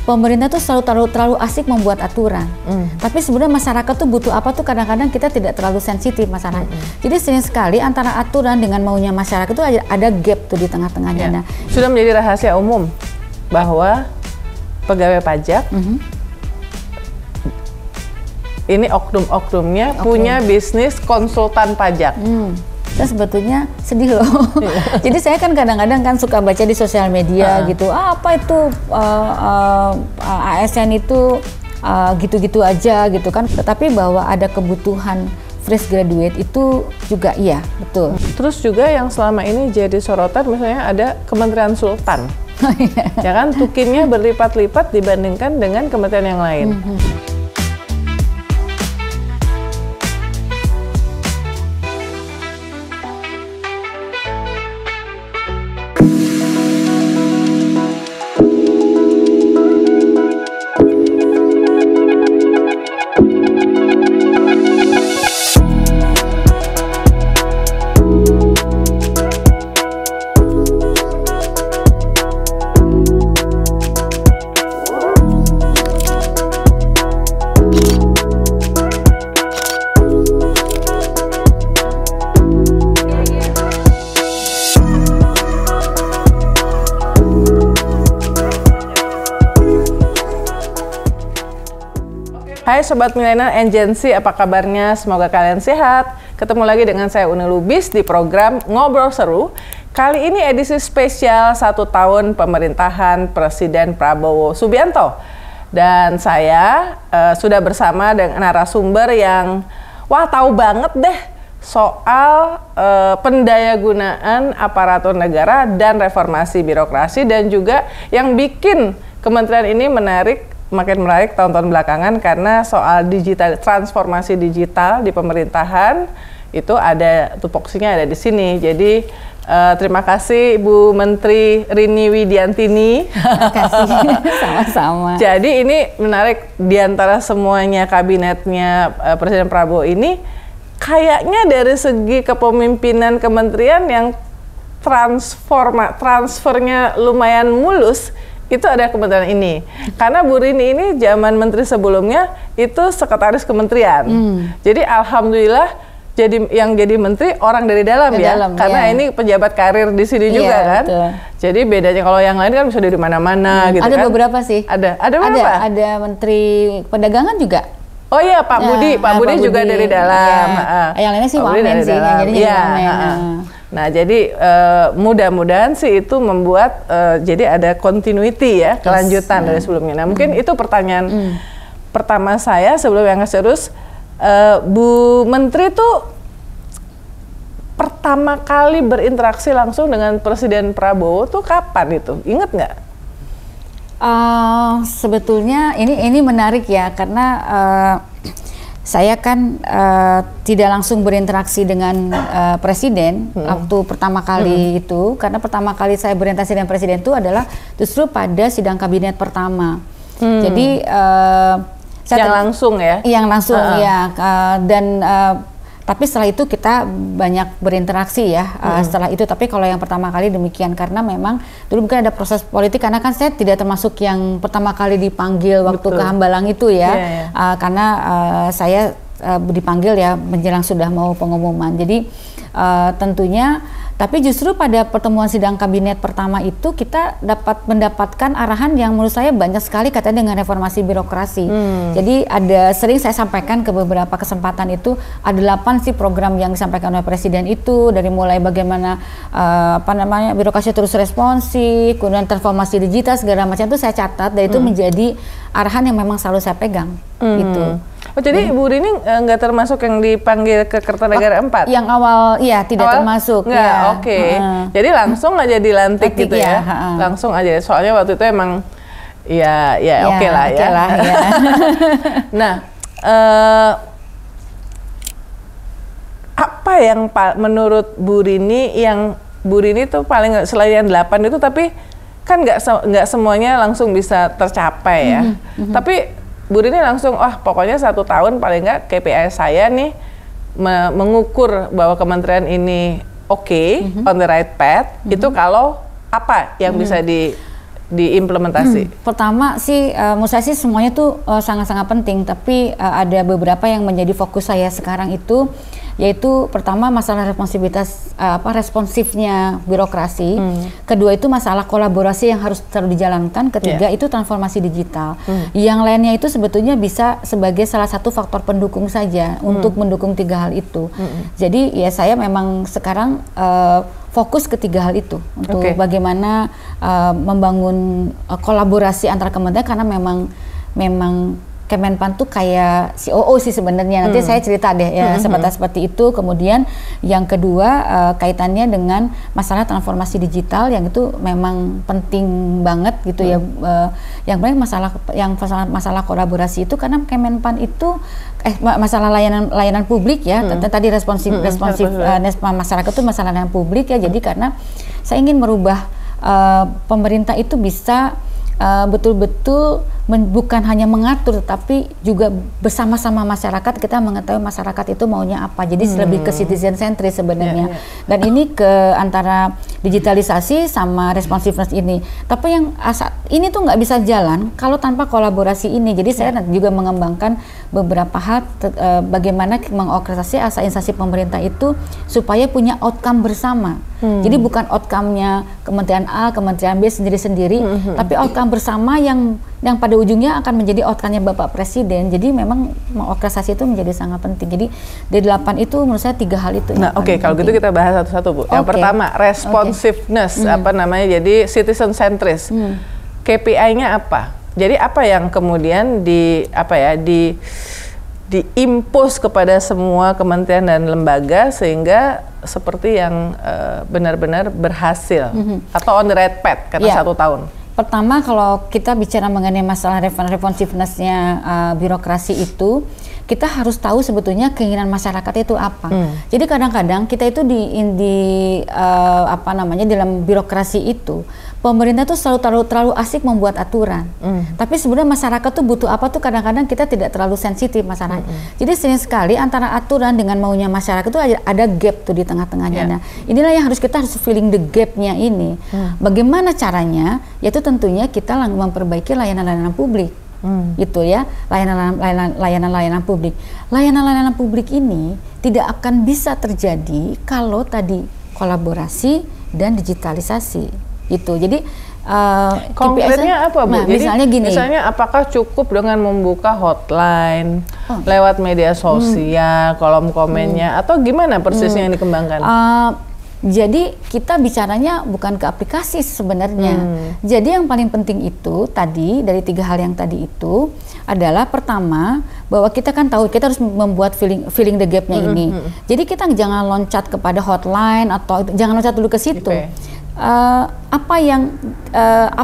pemerintah tuh selalu terlalu asik membuat aturan. Tapi sebenarnya masyarakat tuh butuh apa tuh kadang-kadang kita tidak terlalu sensitif masyarakat. Jadi sering sekali antara aturan dengan maunya masyarakat itu ada gap tuh di tengah-tengahnya. Nah, sudah menjadi rahasia umum bahwa pegawai pajak ini oknum-oknumnya punya bisnis konsultan pajak. Saya sebetulnya sedih loh. Jadi saya kan kadang-kadang kan suka baca di sosial media gitu, apa itu ASN itu gitu-gitu aja gitu kan. Tetapi bahwa ada kebutuhan fresh graduate itu juga iya, betul. Terus juga yang selama ini jadi sorotan misalnya ada Kementerian Sultan. Ya kan, tukinnya berlipat-lipat dibandingkan dengan kementerian yang lain. Hai Sobat Milenial and Gen Z, apa kabarnya? Semoga kalian sehat. Ketemu lagi dengan saya Uni Lubis di program Ngobrol Seru. Kali ini edisi spesial 1 tahun pemerintahan Presiden Prabowo Subianto. Dan saya sudah bersama dengan narasumber yang tahu banget deh soal pendayagunaan aparatur negara dan reformasi birokrasi, dan juga yang bikin kementerian ini makin menarik tahun-tahun belakangan karena soal digital, transformasi digital di pemerintahan itu ada tupoksinya ada di sini. Jadi terima kasih Bu Menteri Rini Widiantini. Terima kasih, sama-sama. Jadi ini menarik, di antara semuanya kabinetnya Presiden Prabowo ini kayaknya dari segi kepemimpinan kementerian yang transfernya lumayan mulus. Itu ada kementerian ini. Karena Bu Rini ini zaman menteri sebelumnya itu sekretaris kementerian. Jadi alhamdulillah yang jadi menteri orang dari dalam karena ini pejabat karir di sini juga kan. Betul. Jadi bedanya kalau yang lain kan bisa dari mana-mana gitu ada kan. Ada beberapa sih. Ada berapa? Ada menteri perdagangan juga. Oh iya, Pak Budi juga dari dalam. Yang lainnya sih wamen sih, yang jadinya wamen. Nah, jadi mudah-mudahan sih itu membuat jadi ada continuity ya, kelanjutan dari sebelumnya. Nah, mungkin itu pertanyaan pertama saya sebelum yang serius. Bu Menteri tuh pertama kali berinteraksi langsung dengan Presiden Prabowo tuh kapan itu? Ingat nggak? Sebetulnya ini menarik ya, karena saya kan tidak langsung berinteraksi dengan Presiden waktu pertama kali itu, karena pertama kali saya berinteraksi dengan Presiden itu adalah justru pada sidang kabinet pertama. Jadi yang langsung ya? Yang langsung ya, dan tapi setelah itu kita banyak berinteraksi ya setelah itu. Tapi kalau yang pertama kali demikian, karena memang dulu mungkin ada proses politik, karena kan saya tidak termasuk yang pertama kali dipanggil waktu ke Hambalang itu ya. Karena saya dipanggil ya menjelang sudah mau pengumuman. Jadi tentunya, tapi justru pada pertemuan sidang kabinet pertama itu kita mendapatkan arahan yang menurut saya banyak sekali katanya dengan reformasi birokrasi. Jadi sering saya sampaikan ke beberapa kesempatan itu, ada 8 sih program yang disampaikan oleh Presiden itu, dari mulai bagaimana birokrasi terus responsif, kemudian transformasi digital segala macam itu saya catat, dan itu menjadi arahan yang memang selalu saya pegang gitu. Oh, jadi Bu Rini nggak termasuk yang dipanggil ke Kertanegara 4? Yang awal iya tidak termasuk. Nggak, oke. Jadi langsung aja dilantik gitu ya? Langsung aja, soalnya waktu itu emang ya oke lah ya. Nah, apa yang menurut Bu Rini yang Bu Rini tuh paling selain yang 8 itu, tapi kan nggak semuanya langsung bisa tercapai ya. Tapi Bu Rini langsung, pokoknya 1 tahun paling nggak KPI saya nih mengukur bahwa kementerian ini on the right path. Itu kalau apa yang bisa diimplementasi? Pertama sih, menurut saya sih semuanya tuh sangat-sangat penting, tapi ada beberapa yang menjadi fokus saya sekarang itu, yaitu pertama masalah responsifnya birokrasi, kedua itu masalah kolaborasi yang harus terus dijalankan, ketiga itu transformasi digital. Yang lainnya itu sebetulnya bisa sebagai salah satu faktor pendukung saja untuk mendukung tiga hal itu. Jadi ya saya memang sekarang fokus ketiga hal itu untuk bagaimana membangun kolaborasi antar kementerian, karena memang Kemenpan tuh kayak COO sih sebenarnya. Nanti saya cerita deh ya seperti itu. Kemudian yang kedua kaitannya dengan masalah transformasi digital yang itu memang penting banget gitu ya. Yang paling masalah kolaborasi itu karena Kemenpan itu masalah layanan publik ya. Tadi responsif masyarakat itu masalah layanan publik ya. Jadi karena saya ingin merubah pemerintah itu bisa betul-betul bukan hanya mengatur, tetapi juga bersama-sama masyarakat kita mengetahui masyarakat itu maunya apa. Jadi lebih ke citizen centris sebenarnya. Dan ini ke antara digitalisasi sama responsiveness ini. Tapi yang ini tuh nggak bisa jalan kalau tanpa kolaborasi ini. Jadi saya juga mengembangkan beberapa hal bagaimana mengorkestrasi instansi pemerintah itu supaya punya outcome bersama. Jadi bukan outcome-nya Kementerian A, Kementerian B sendiri-sendiri, tapi outcome bersama yang pada ujungnya akan menjadi outcome-nya Bapak Presiden. Jadi memang mengorkestrasi itu menjadi sangat penting. Jadi dari 8 itu menurut saya 3 hal itu. Nah, kalau gitu kita bahas satu-satu, Bu. Yang pertama, responsiveness, jadi citizen centris. KPI-nya apa? Jadi apa yang kemudian diimpus kepada semua kementerian dan lembaga sehingga seperti yang benar-benar berhasil atau on the right path karena 1 tahun. Pertama, kalau kita bicara mengenai masalah responsiveness-nya birokrasi itu, kita harus tahu sebetulnya keinginan masyarakat itu apa. Jadi kadang-kadang kita itu dalam birokrasi itu pemerintah tuh terlalu asik membuat aturan. Tapi sebenarnya masyarakat tuh butuh apa tuh kadang-kadang kita tidak terlalu sensitif masyarakat. Jadi sering sekali antara aturan dengan maunya masyarakat itu ada gap tuh di tengah-tengahnya. Nah, inilah yang kita harus filling the gap-nya ini. Bagaimana caranya? Yaitu tentunya kita memperbaiki layanan-layanan publik. Gitu ya, layanan-layanan publik. Layanan-layanan publik ini tidak akan bisa terjadi kalau tadi kolaborasi dan digitalisasi. Itu. Jadi konkretnya apa, Bu? Nah, jadi, misalnya apakah cukup dengan membuka hotline lewat media sosial, kolom komennya, atau gimana persisnya yang dikembangkan? Jadi kita bicaranya bukan ke aplikasi sebenarnya. Jadi yang paling penting itu tadi dari 3 hal yang tadi itu adalah pertama bahwa kita kan tahu kita harus membuat filling the gap-nya ini. Jadi kita jangan loncat kepada hotline atau jangan loncat dulu ke situ. Apa yang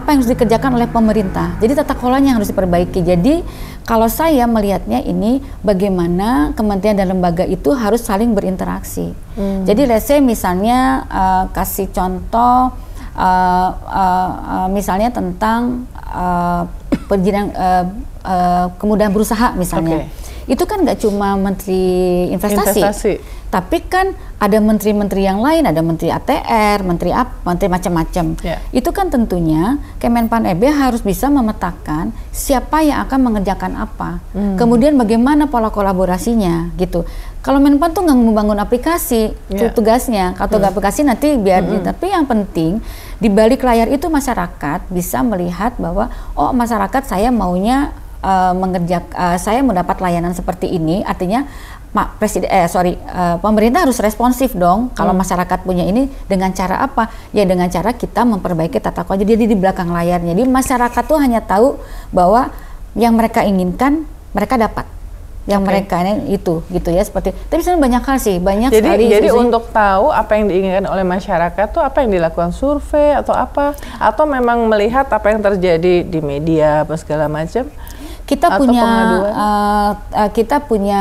harus dikerjakan oleh pemerintah. Jadi tata kelolanya yang harus diperbaiki. Jadi kalau saya melihatnya ini bagaimana kementerian dan lembaga itu harus saling berinteraksi. Jadi let's say misalnya kasih contoh misalnya tentang perizinan kemudahan berusaha misalnya. Itu kan nggak cuma menteri investasi, tapi kan ada menteri-menteri yang lain, ada menteri ATR, menteri macam-macam. Itu kan tentunya Kemenpan RB harus bisa memetakan siapa yang akan mengerjakan apa, kemudian bagaimana pola kolaborasinya gitu. Kalau Menpan tuh nggak membangun aplikasi, itu tugasnya. Kalau aplikasi nanti tapi yang penting di balik layar itu masyarakat bisa melihat bahwa masyarakat saya maunya saya mendapat layanan seperti ini, artinya pemerintah harus responsif dong. Kalau masyarakat punya ini dengan cara apa? Ya dengan cara kita memperbaiki tata kelola. Jadi di belakang layarnya, jadi masyarakat tuh hanya tahu bahwa yang mereka inginkan mereka dapat, yang mereka itu gitu ya seperti. Tapi sebenarnya banyak hal sih, Jadi untuk tahu apa yang diinginkan oleh masyarakat tuh apa yang dilakukan survei atau apa? Atau memang melihat apa yang terjadi di media apa segala macam? Kita punya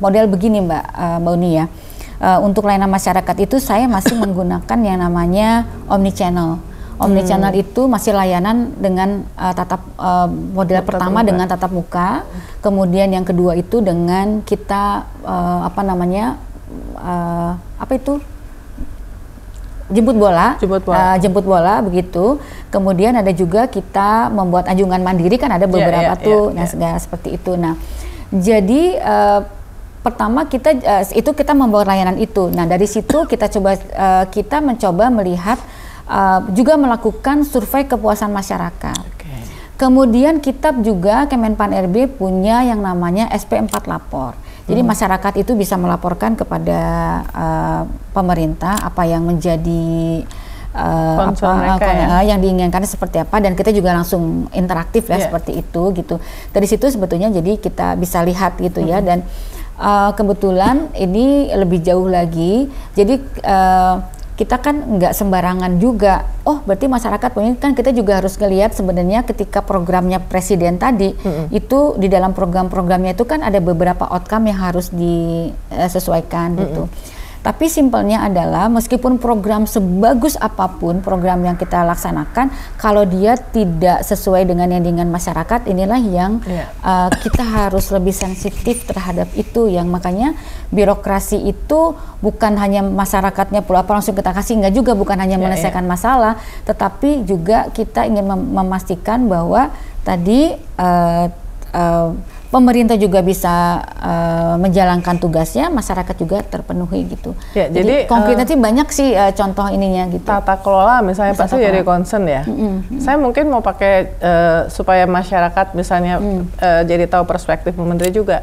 model begini Mbak Uni ya. Untuk layanan masyarakat itu saya masih menggunakan yang namanya omnichannel. Omnichannel itu masih layanan dengan model pertama dengan tatap muka, kemudian yang kedua itu dengan kita jemput bola begitu. Kemudian ada juga kita membuat anjungan mandiri, kan ada beberapa seperti itu. Nah, jadi pertama kita membawa layanan itu. Nah, dari situ kita mencoba melihat juga melakukan survei kepuasan masyarakat. Kemudian kita juga Kemenpan RB punya yang namanya SP4 Lapor. Jadi masyarakat itu bisa melaporkan kepada pemerintah apa yang menjadi yang diinginkan seperti apa, dan kita juga langsung interaktif seperti itu gitu. Dari situ sebetulnya jadi kita bisa lihat gitu ya, dan kebetulan ini lebih jauh lagi. Jadi kita kan nggak sembarangan juga. Oh, berarti masyarakat punya, kan kita juga harus ngelihat sebenarnya ketika programnya presiden tadi itu di dalam program-programnya itu kan ada beberapa outcome yang harus disesuaikan gitu. Tapi simpelnya adalah meskipun program sebagus apapun program yang kita laksanakan, kalau dia tidak sesuai dengan yang diinginkan masyarakat, inilah yang kita harus lebih sensitif terhadap itu. Yang makanya birokrasi itu bukan hanya masyarakatnya perlu apa langsung kita kasih, enggak juga, bukan hanya menyelesaikan masalah, tetapi juga kita ingin memastikan bahwa tadi pemerintah juga bisa menjalankan tugasnya, masyarakat juga terpenuhi gitu. Ya, jadi konkretnya sih banyak sih contoh ininya gitu. Tata kelola misalnya pasti jadi concern ya. Saya mungkin mau pakai supaya masyarakat misalnya jadi tahu perspektif Menteri juga.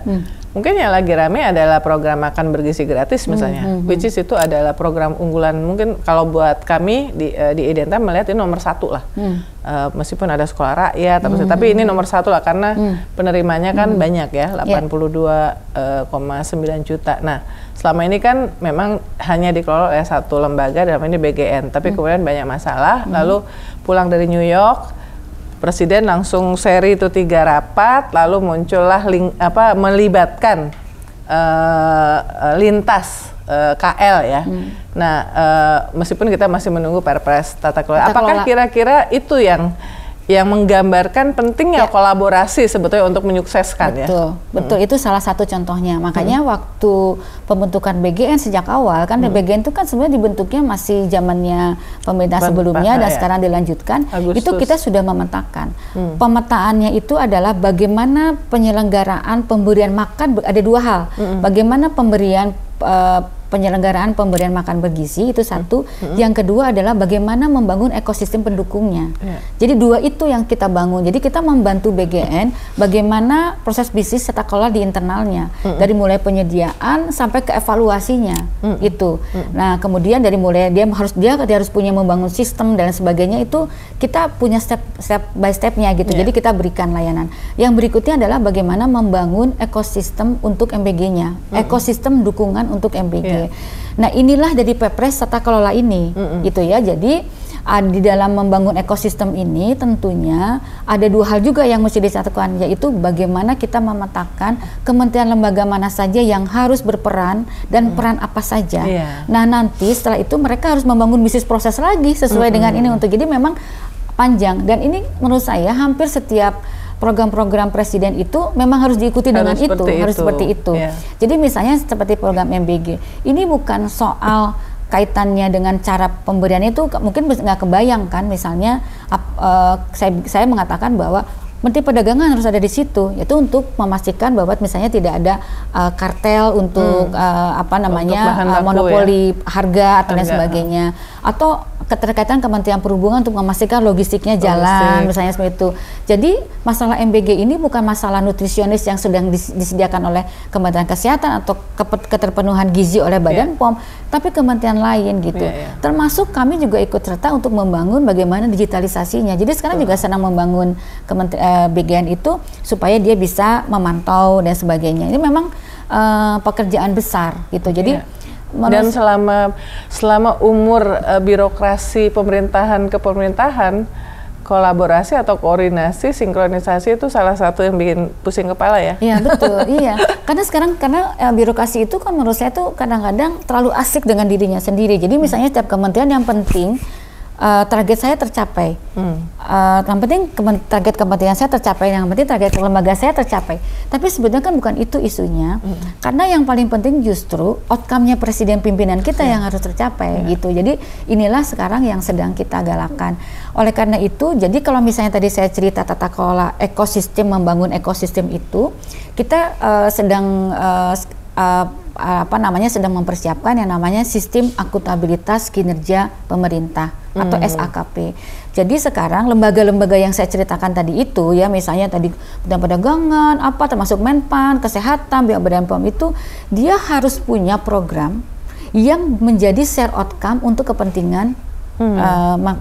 Mungkin yang lagi rame adalah program makan bergizi gratis misalnya, which is itu adalah program unggulan. Mungkin kalau buat kami di Identa melihat ini nomor 1 lah. Meskipun ada sekolah rakyat, tapi ini nomor 1 lah karena penerimanya kan banyak ya, 82,9 juta. Nah, selama ini kan memang hanya dikelola oleh satu lembaga, dalam ini BGN, tapi kemudian banyak masalah. Lalu pulang dari New York, Presiden langsung seri itu 3 rapat, lalu muncullah melibatkan lintas KL ya. Nah, meskipun kita masih menunggu Perpres tata kelola, apakah kira-kira itu yang menggambarkan pentingnya kolaborasi sebetulnya untuk menyukseskan Betul, itu salah satu contohnya. Makanya waktu pembentukan BGN sejak awal kan BGN itu kan sebenarnya dibentuknya masih zamannya pemerintah sebelumnya dan sekarang dilanjutkan. Itu kita sudah memetakan. Pemetaannya itu adalah bagaimana penyelenggaraan pemberian makan, ada 2 hal. Bagaimana penyelenggaraan pemberian makan bergizi itu satu, yang kedua adalah bagaimana membangun ekosistem pendukungnya. Jadi 2 itu yang kita bangun. Jadi kita membantu BGN bagaimana proses bisnis tata kelola di internalnya, dari mulai penyediaan sampai ke evaluasinya itu. Nah, kemudian dari mulai dia harus punya membangun sistem dan sebagainya, itu kita punya step by stepnya gitu. Jadi kita berikan layanan. Yang berikutnya adalah bagaimana membangun ekosistem untuk MBG-nya, ekosistem dukungan untuk MBG. Nah, inilah dari Perpres tata kelola ini gitu ya. Jadi di dalam membangun ekosistem ini tentunya ada 2 hal juga yang mesti disatukan, yaitu bagaimana kita memetakan kementerian lembaga mana saja yang harus berperan dan peran apa saja. Nah, nanti setelah itu mereka harus membangun bisnis proses lagi sesuai dengan ini untuk, jadi memang panjang, dan ini menurut saya hampir setiap program-program presiden itu memang harus diikuti dengan itu, harus seperti itu. Jadi misalnya seperti program MBG, ini bukan soal kaitannya dengan cara pemberian itu, mungkin nggak kebayang kan, misalnya saya mengatakan bahwa Menteri Perdagangan harus ada di situ, yaitu untuk memastikan bahwa misalnya tidak ada kartel untuk monopoli harga atau lain sebagainya, atau keterkaitan Kementerian Perhubungan untuk memastikan logistiknya jalan, misalnya seperti itu. Jadi masalah MBG ini bukan masalah nutrisionis yang sedang disediakan oleh Kementerian Kesehatan atau keterpenuhan gizi oleh Badan POM, tapi kementerian lain gitu. Termasuk kami juga ikut serta untuk membangun bagaimana digitalisasinya. Jadi sekarang juga sedang membangun BGN itu supaya dia bisa memantau dan sebagainya. Ini memang pekerjaan besar gitu. Jadi dan selama umur birokrasi pemerintahan ke pemerintahan, kolaborasi atau koordinasi, sinkronisasi itu salah satu yang bikin pusing kepala ya. Iya betul, iya. Karena birokrasi itu kan menurut saya tuh kadang-kadang terlalu asik dengan dirinya sendiri. Jadi misalnya setiap kementerian yang penting target saya tercapai. Yang penting target kepentingan saya tercapai, yang penting target lembaga saya tercapai. Tapi sebetulnya kan bukan itu isunya, karena yang paling penting justru outcome-nya presiden pimpinan kita yang harus tercapai gitu. Jadi inilah sekarang yang sedang kita galakkan. Oleh karena itu, jadi kalau misalnya tadi saya cerita tata kelola ekosistem, membangun ekosistem itu, kita sedang sedang mempersiapkan yang namanya sistem akuntabilitas kinerja pemerintah atau SAKP. Jadi sekarang lembaga-lembaga yang saya ceritakan tadi itu ya, misalnya tadi perdagangan, termasuk Menpan, kesehatan, Badan POM itu, dia harus punya program yang menjadi share outcome untuk kepentingan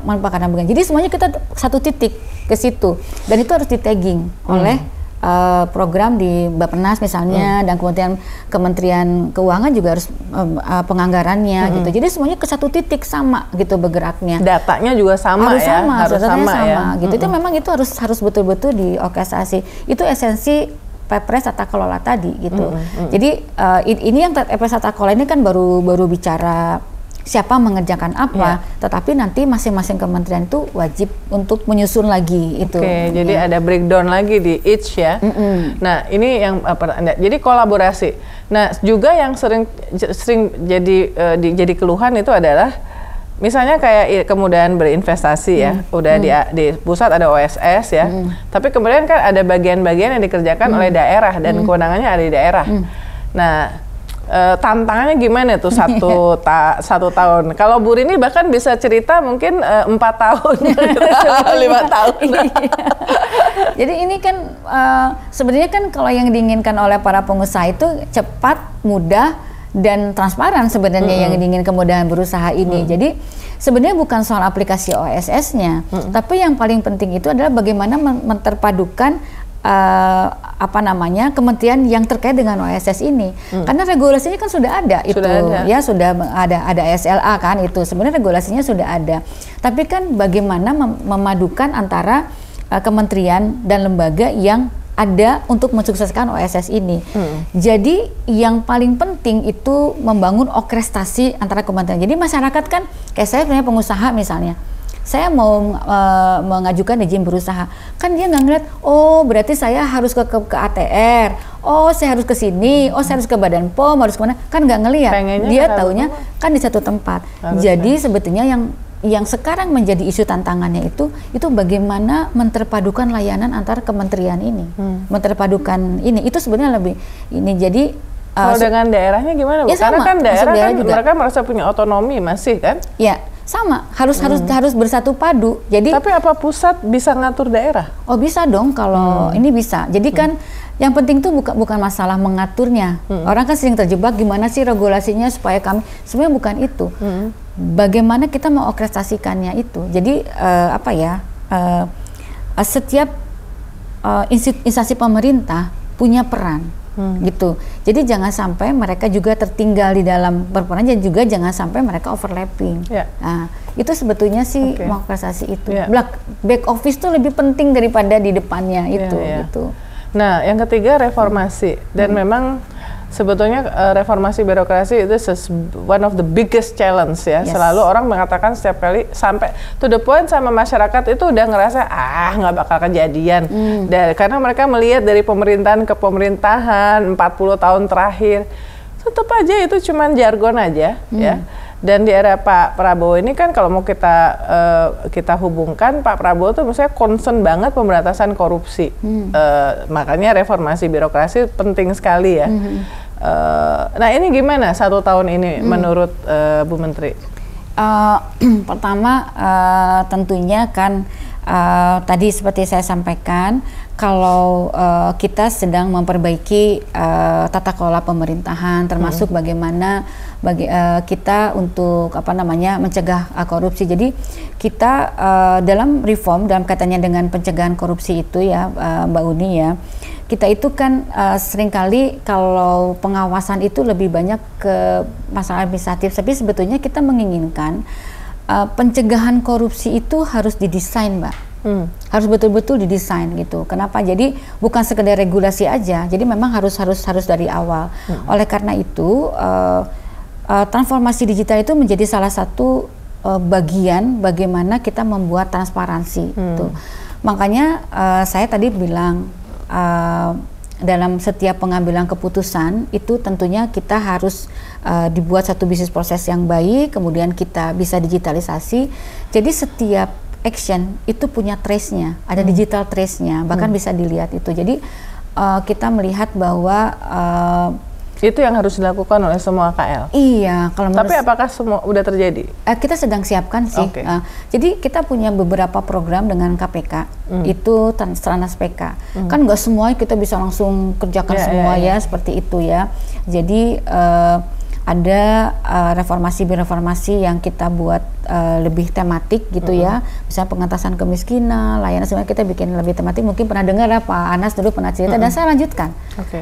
manfaat dan Jadi semuanya kita satu titik ke situ, dan itu harus di-tagging oleh program di Bappenas misalnya, dan kemudian Kementerian Keuangan juga harus penganggarannya gitu. Jadi semuanya ke satu titik sama gitu bergeraknya. Datanya juga sama, harus sama ya. Gitu. Itu memang itu harus betul-betul diorkestrasi. Itu esensi Perpres tata kelola tadi gitu. Jadi ini yang Perpres tata kelola ini kan baru bicara siapa mengerjakan apa, tetapi nanti masing-masing kementerian itu wajib untuk menyusun lagi itu. Jadi ada breakdown lagi di each ya. Nah, ini yang jadi kolaborasi. Nah, juga yang sering jadi keluhan itu adalah misalnya kayak kemudahan berinvestasi ya, udah di pusat ada OSS ya, tapi kemudian kan ada bagian-bagian yang dikerjakan oleh daerah dan kewenangannya ada di daerah. Nah, tantangannya gimana tuh satu tahun? Kalau Bu Rini bahkan bisa cerita mungkin 4 tahun, 5 tahun. Jadi ini kan sebenarnya kan kalau yang diinginkan oleh para pengusaha itu cepat, mudah, dan transparan sebenarnya yang diinginkan kemudahan berusaha ini. Jadi sebenarnya bukan soal aplikasi OSS-nya, tapi yang paling penting itu adalah bagaimana menterpadukan kementerian yang terkait dengan OSS ini, karena regulasinya kan sudah ada sudah ada SLA kan, itu sebenarnya regulasinya sudah ada, tapi kan bagaimana memadukan antara kementerian dan lembaga yang ada untuk mensukseskan OSS ini. Jadi yang paling penting itu membangun orkestrasi antara kementerian. Jadi masyarakat kan kayak saya punya pengusaha misalnya, saya mau mengajukan izin berusaha, kan dia nggak ngeliat, oh berarti saya harus ke ATR, oh saya harus ke sini, oh saya harus ke Badan POM, harus kemana, kan nggak ngeliat. Dia taunya kan di satu tempat. Jadi sebetulnya yang sekarang menjadi isu tantangannya itu bagaimana menterpadukan layanan antar kementerian ini, menterpadukan ini, itu sebenarnya lebih ini. Jadi kalau dengan daerahnya gimana Bu? Ya karena sama, kan daerah kan juga. Mereka merasa punya otonomi masih kan? Ya. Sama, harus bersatu padu. Jadi tapi apa pusat bisa ngatur daerah? Oh bisa dong, kalau ini bisa. Jadi kan yang penting tuh bukan masalah mengaturnya. Orang kan sering terjebak gimana sih regulasinya supaya kami, sebenarnya bukan itu. Bagaimana kita mau orkestrasikannya itu. Jadi setiap instansi pemerintah punya peran. Gitu. Jadi jangan sampai mereka juga tertinggal di dalam berperan, dan juga jangan sampai mereka overlapping. Nah, itu sebetulnya sih orkestrasi itu. Back office tuh lebih penting daripada di depannya itu. Gitu. Nah, yang ketiga reformasi, dan memang sebetulnya reformasi birokrasi itu one of the biggest challenge ya. Selalu orang mengatakan setiap kali sampai to the point sama masyarakat itu udah ngerasa nggak bakal kejadian. Karena mereka melihat dari pemerintahan ke pemerintahan 40 tahun terakhir, tetap aja itu cuman jargon aja ya. Dan di era Pak Prabowo ini kan kalau mau kita hubungkan, Pak Prabowo tuh misalnya concern banget pemberantasan korupsi. Makanya reformasi birokrasi penting sekali ya. Nah ini gimana 1 tahun ini menurut Bu Menteri? Pertama tentunya kan tadi seperti saya sampaikan, kalau kita sedang memperbaiki tata kelola pemerintahan, termasuk bagaimana kita untuk mencegah korupsi. Jadi kita dalam reform, dalam kaitannya dengan pencegahan korupsi itu ya Mbak Uni ya, kita itu kan seringkali kalau pengawasan itu lebih banyak ke masalah administratif, tapi sebetulnya kita menginginkan pencegahan korupsi itu harus didesain, Mbak. Harus betul-betul didesain gitu. Kenapa? Jadi bukan sekedar regulasi aja. Jadi memang harus dari awal. Oleh karena itu transformasi digital itu menjadi salah satu bagian bagaimana kita membuat transparansi. Tuh. Makanya saya tadi bilang dalam setiap pengambilan keputusan itu tentunya kita harus dibuat satu bisnis proses yang baik, kemudian kita bisa digitalisasi. Jadi setiap action itu punya trace-nya, ada digital trace-nya, bahkan bisa dilihat itu. Jadi kita melihat bahwa itu yang harus dilakukan oleh semua KL. Iya, kalau tapi apakah semua udah terjadi? Kita sedang siapkan sih. Okay. Jadi kita punya beberapa program dengan KPK, itu Stranas PK. Kan nggak semua kita bisa langsung kerjakan semua ya, seperti itu ya. Jadi ada reformasi yang kita buat lebih tematik gitu ya, misalnya pengentasan kemiskinan, layanan semuanya kita bikin lebih tematik. Mungkin pernah dengar ya Pak Anas dulu pernah cerita dan saya lanjutkan.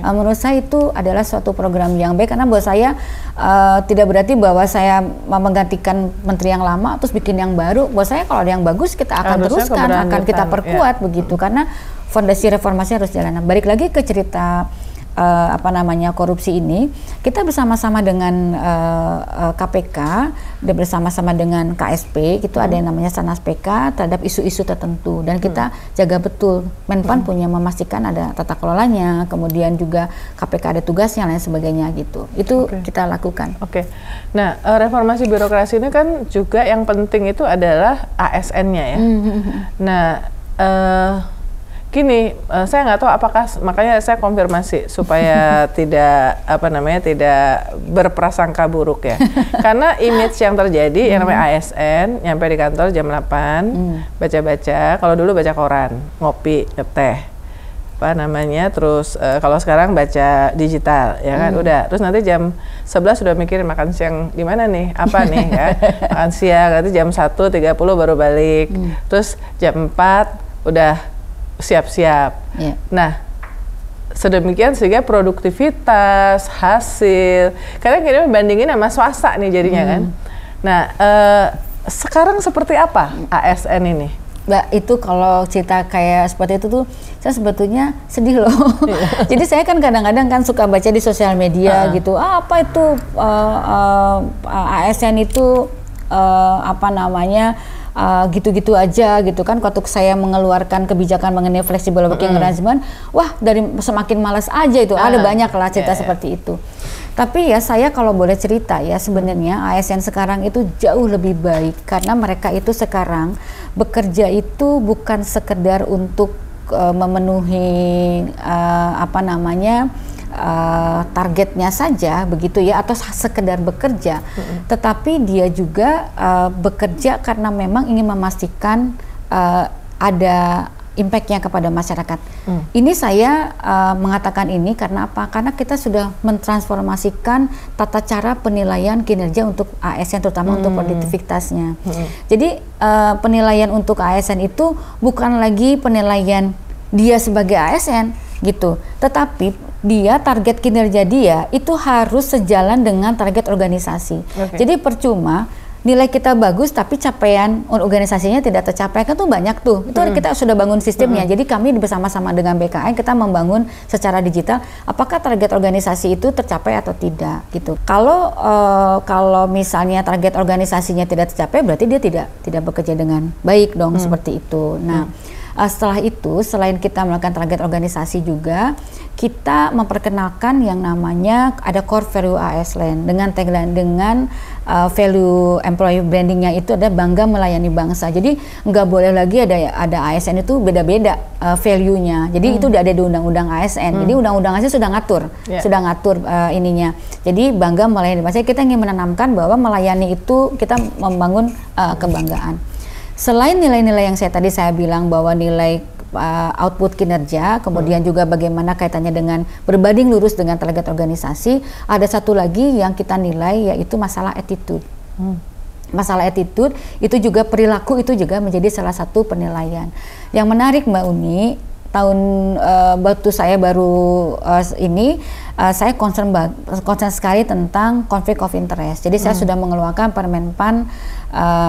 Menurut saya itu adalah suatu program yang baik karena buat saya tidak berarti bahwa saya menggantikan menteri yang lama terus bikin yang baru. Buat saya kalau ada yang bagus kita akan teruskan, akan kita perkuat begitu karena fondasi reformasi harus jalan. Balik lagi ke cerita korupsi ini, kita bersama-sama dengan KPK dan bersama-sama dengan KSP, itu ada yang namanya Stranas PK terhadap isu-isu tertentu dan kita jaga betul. Menpan punya memastikan ada tata kelolanya, kemudian juga KPK ada tugasnya lain sebagainya gitu. Itu kita lakukan. Nah, reformasi birokrasi ini kan juga yang penting itu adalah ASN-nya ya. Nah, gini, saya nggak tahu apakah, makanya saya konfirmasi supaya tidak tidak berprasangka buruk ya. Terima image yang terjadi yang namanya ASN nyampe di kantor jam 8 baca-baca, kalau dulu baca koran, ngopi, ngeteh, terus kalau sekarang baca digital ya kan, udah, terus nanti jam 11 sudah mikirin makan siang di mana nih, apa nih ya, makan siang, nanti jam 1.30 baru balik, terus jam 4 udah siap-siap. Nah, sedemikian sehingga produktivitas, hasil, kadang kita bandingin sama swasta nih jadinya kan. Nah, sekarang seperti apa ASN ini? Mbak, itu kalau cerita kayak seperti itu tuh saya sebetulnya sedih loh. Jadi saya kan kadang-kadang kan suka baca di sosial media gitu, apa itu ASN itu gitu-gitu aja gitu kan. Waktu saya mengeluarkan kebijakan mengenai flexible working arrangement, wah dari semakin malas aja itu, ada banyak lah cerita seperti itu. Tapi ya saya kalau boleh cerita ya, sebenarnya ASN sekarang itu jauh lebih baik karena mereka itu sekarang bekerja itu bukan sekedar untuk memenuhi targetnya saja begitu ya, atau sekedar bekerja, tetapi dia juga bekerja karena memang ingin memastikan ada impact-nya kepada masyarakat. Ini saya mengatakan ini karena apa? Karena kita sudah mentransformasikan tata cara penilaian kinerja untuk ASN, terutama untuk produktivitasnya. Jadi penilaian untuk ASN itu bukan lagi penilaian dia sebagai ASN gitu, tetapi dia target kinerja dia itu harus sejalan dengan target organisasi. Jadi percuma nilai kita bagus tapi capaian organisasinya tidak tercapai, kan tuh banyak tuh. Itu kita sudah bangun sistemnya. Jadi kami bersama-sama dengan BKN kita membangun secara digital apakah target organisasi itu tercapai atau tidak gitu. Kalau misalnya target organisasinya tidak tercapai, berarti dia tidak bekerja dengan baik dong, seperti itu. Nah, setelah itu, selain kita melakukan target organisasi juga, kita memperkenalkan yang namanya ada core value ASN dengan tagline, dengan value employee brandingnya itu ada bangga melayani bangsa. Jadi nggak boleh lagi ada ASN itu beda-beda value-nya. Jadi itu udah ada di undang-undang ASN. Jadi undang-undang ASN sudah ngatur ininya. Jadi bangga melayani bangsa. Kita ingin menanamkan bahwa melayani itu kita membangun kebanggaan. Selain nilai-nilai yang saya bilang bahwa nilai output kinerja, kemudian juga bagaimana kaitannya dengan berbanding lurus dengan target organisasi, ada satu lagi yang kita nilai yaitu masalah attitude. Masalah attitude itu juga perilaku itu juga menjadi salah satu penilaian. Yang menarik Mbak Uni, tahun waktu saya baru ini saya concern sekali tentang konflik of interest. Jadi saya sudah mengeluarkan Permenpan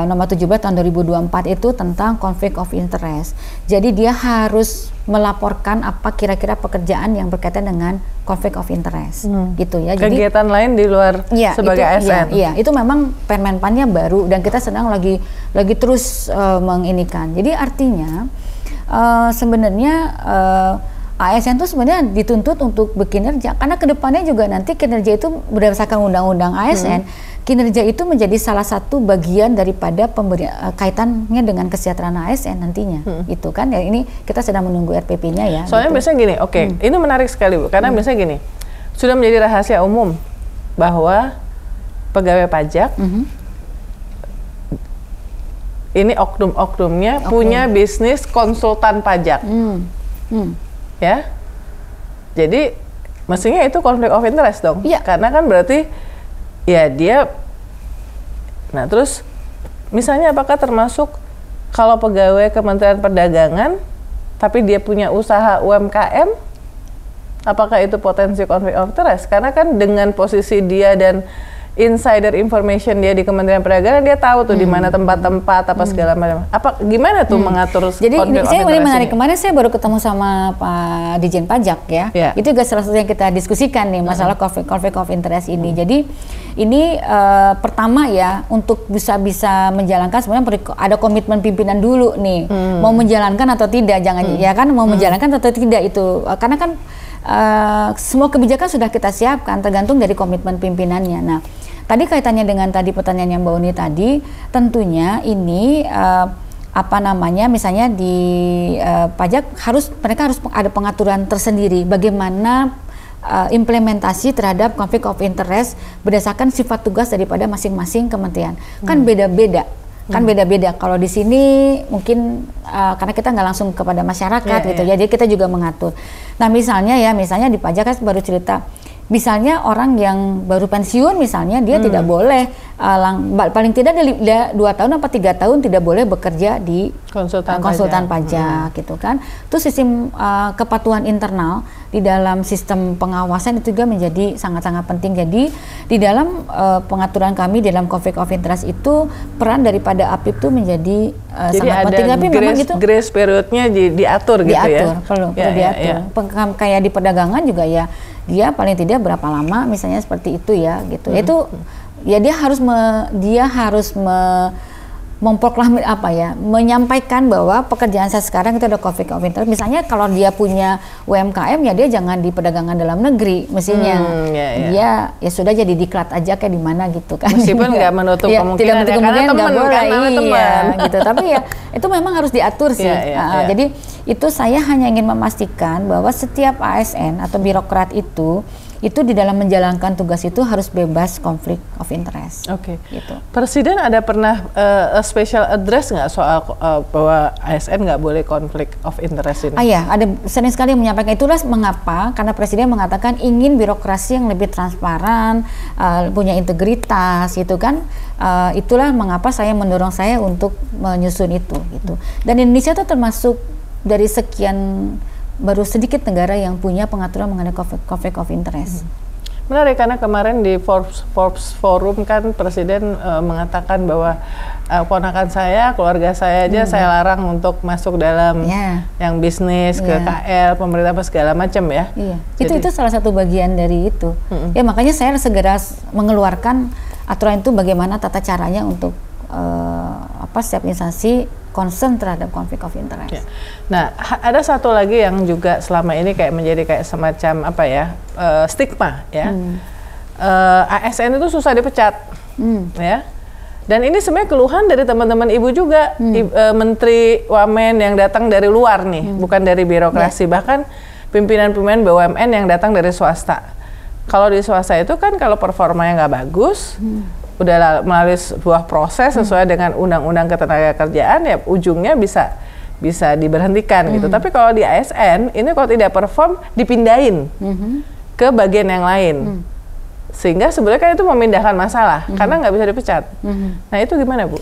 nomor 17 tahun 2024 itu tentang konflik of interest. Jadi dia harus melaporkan apa kira-kira pekerjaan yang berkaitan dengan konflik of interest, gitu ya. Jadi kegiatan lain di luar sebagai ASN. Iya, itu memang Permenpannya baru dan kita sedang lagi terus menginikan. Jadi artinya sebenarnya ASN itu sebenarnya dituntut untuk berkinerja karena kedepannya juga nanti kinerja itu berdasarkan undang-undang ASN, kinerja itu menjadi salah satu bagian daripada kaitannya dengan kesejahteraan ASN nantinya, itu kan ya. Ini kita sedang menunggu RPP-nya ya. Soalnya gitu. biasanya gini, ini menarik sekali Bu, karena biasanya gini, sudah menjadi rahasia umum bahwa pegawai pajak ini oknum-oknumnya punya bisnis konsultan pajak. Ya, jadi mestinya itu konflik of interest dong, karena kan berarti ya dia. Nah terus misalnya apakah termasuk kalau pegawai Kementerian Perdagangan tapi dia punya usaha UMKM, apakah itu potensi konflik of interest? Karena kan dengan posisi dia dan insider information dia di Kementerian Perdagangan, dia tahu tuh di mana tempat-tempat apa segala macam. Apa gimana tuh mengatur? Jadi saya ini menarik, kemarin saya baru ketemu sama Pak Dirjen Pajak ya. Itu juga salah satu yang kita diskusikan nih masalah konflik of interest ini. Jadi ini pertama ya, untuk bisa menjalankan sebenarnya ada komitmen pimpinan dulu nih, mau menjalankan atau tidak, jangan ya kan, mau menjalankan atau tidak itu, karena kan semua kebijakan sudah kita siapkan tergantung dari komitmen pimpinannya. Nah, tadi kaitannya dengan tadi pertanyaan yang Mbak Uni tadi, tentunya ini apa namanya, misalnya di pajak mereka harus ada pengaturan tersendiri bagaimana implementasi terhadap konflik of interest berdasarkan sifat tugas daripada masing-masing kementerian. Kan beda-beda. Kalau di sini mungkin karena kita nggak langsung kepada masyarakat gitu ya, jadi kita juga mengatur. Nah misalnya di pajak kan baru cerita, misalnya orang yang baru pensiun misalnya dia tidak boleh paling tidak 2 tahun atau 3 tahun tidak boleh bekerja di konsultan pajak gitu kan. Itu sistem kepatuhan internal di dalam sistem pengawasan itu juga menjadi sangat-sangat penting. Jadi di dalam pengaturan kami dalam konflik of interest itu peran daripada APIP itu menjadi sangat penting. Tapi memang itu grace periodnya diatur gitu ya. Perlu diatur. Kayak di perdagangan juga ya, dia paling tidak berapa lama misalnya seperti itu ya gitu. Itu ya dia harus memproklamir menyampaikan bahwa pekerjaan saya sekarang itu ada konflik of interest. Misalnya kalau dia punya UMKM ya dia jangan di perdagangan dalam negeri mestinya. Dia ya sudah jadi diklat aja kayak di mana gitu kan. Meskipun nggak menutup kemungkinan tidak kemungkinan nggak boleh gitu. Tapi ya itu memang harus diatur sih. Jadi itu saya hanya ingin memastikan bahwa setiap ASN atau birokrat itu di dalam menjalankan tugas itu harus bebas konflik of interest. Gitu. Presiden ada pernah special address nggak soal bahwa ASN nggak boleh konflik of interest ini? Iya, ada sering sekali yang menyampaikan. Itulah mengapa, karena Presiden mengatakan ingin birokrasi yang lebih transparan, punya integritas, gitu kan. Itulah mengapa saya mendorong saya untuk menyusun itu, gitu. Dan Indonesia itu termasuk dari sekian baru sedikit negara yang punya pengaturan mengenai konflik of interest. Menarik karena kemarin di Forbes Forum kan Presiden mengatakan bahwa ponakan saya, keluarga saya aja saya larang untuk masuk dalam yang bisnis ke KL, pemerintah apa segala macam ya. Jadi, itu salah satu bagian dari itu. Ya makanya saya segera mengeluarkan aturan itu bagaimana tata caranya untuk setiap instansi concern terhadap konflik of interest. Nah, ada satu lagi yang juga selama ini kayak menjadi kayak semacam stigma ya. ASN itu susah dipecat, ya. Dan ini sebenarnya keluhan dari teman-teman ibu juga, menteri wamen yang datang dari luar nih, bukan dari birokrasi, bahkan pimpinan-pimpinan BUMN yang datang dari swasta. Kalau di swasta itu kan kalau performanya nggak bagus, udah melalui sebuah proses sesuai dengan undang-undang ketenagakerjaan ya ujungnya bisa diberhentikan gitu. Tapi kalau di ASN ini kalau tidak perform dipindahin ke bagian yang lain. Sehingga sebenarnya kan itu memindahkan masalah karena nggak bisa dipecat. Nah itu gimana Bu?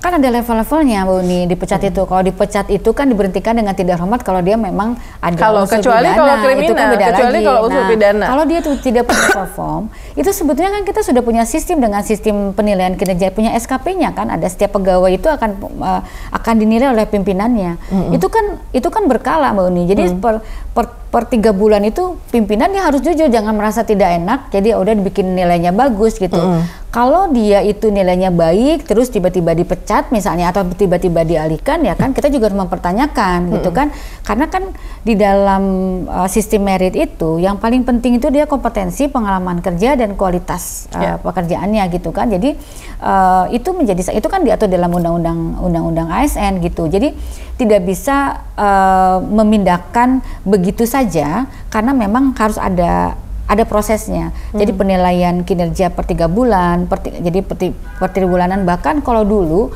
Kan ada level-levelnya, Bu Uni, dipecat itu. Kalau dipecat itu kan diberhentikan dengan tidak hormat kalau dia memang ada unsur kecuali pidana. Kalau kriminal, itu kan beda kecuali lagi. Kalau unsur pidana. Kalau dia tuh tidak perform, itu sebetulnya kan kita sudah punya sistem dengan sistem penilaian kinerja, punya SKP-nya kan, ada setiap pegawai itu akan dinilai oleh pimpinannya. Itu kan berkala, Mbak Uni. Jadi per 3 bulan itu pimpinan dia harus jujur, jangan merasa tidak enak, jadi udah dibikin nilainya bagus gitu. Kalau dia itu nilainya baik, terus tiba-tiba dipecat misalnya, atau tiba-tiba dialihkan, ya kan kita juga harus mempertanyakan gitu kan. Karena kan di dalam sistem merit itu, yang paling penting itu dia kompetensi, pengalaman kerja, dan kualitas pekerjaannya gitu kan. Jadi itu kan diatur dalam undang-undang ASN gitu. Jadi tidak bisa memindahkan begitu saja, karena memang harus ada prosesnya. Jadi penilaian kinerja per 3 bulan, jadi per 3 bulanan, bahkan kalau dulu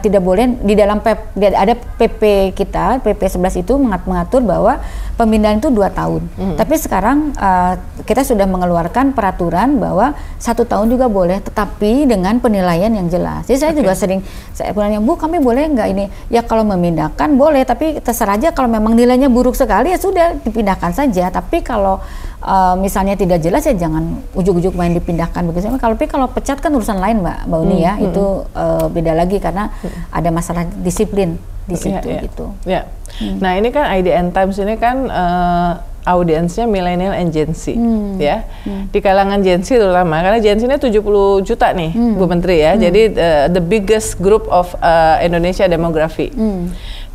tidak boleh di dalam ada PP kita, PP 11 itu mengatur bahwa pemindahan itu 2 tahun. Tapi sekarang kita sudah mengeluarkan peraturan bahwa 1 tahun juga boleh, tetapi dengan penilaian yang jelas. Jadi saya juga sering bertanya, Bu, kami boleh nggak ini? Ya kalau memindahkan boleh, tapi terserah aja, kalau memang nilainya buruk sekali ya sudah dipindahkan saja. Tapi kalau misalnya tidak jelas ya jangan ujuk-ujuk main dipindahkan begitu. Kalau pecat kan urusan lain, Mbak Uni ya, itu beda lagi karena ada masalah disiplin di situ gitu. Ya. Nah ini kan IDN Times ini kan audiensnya millennial and Gen Z ya. Di kalangan Gen Z terutama, karena Gen Z ini 70 juta nih Bu Menteri ya. Jadi the biggest group of Indonesia demografi.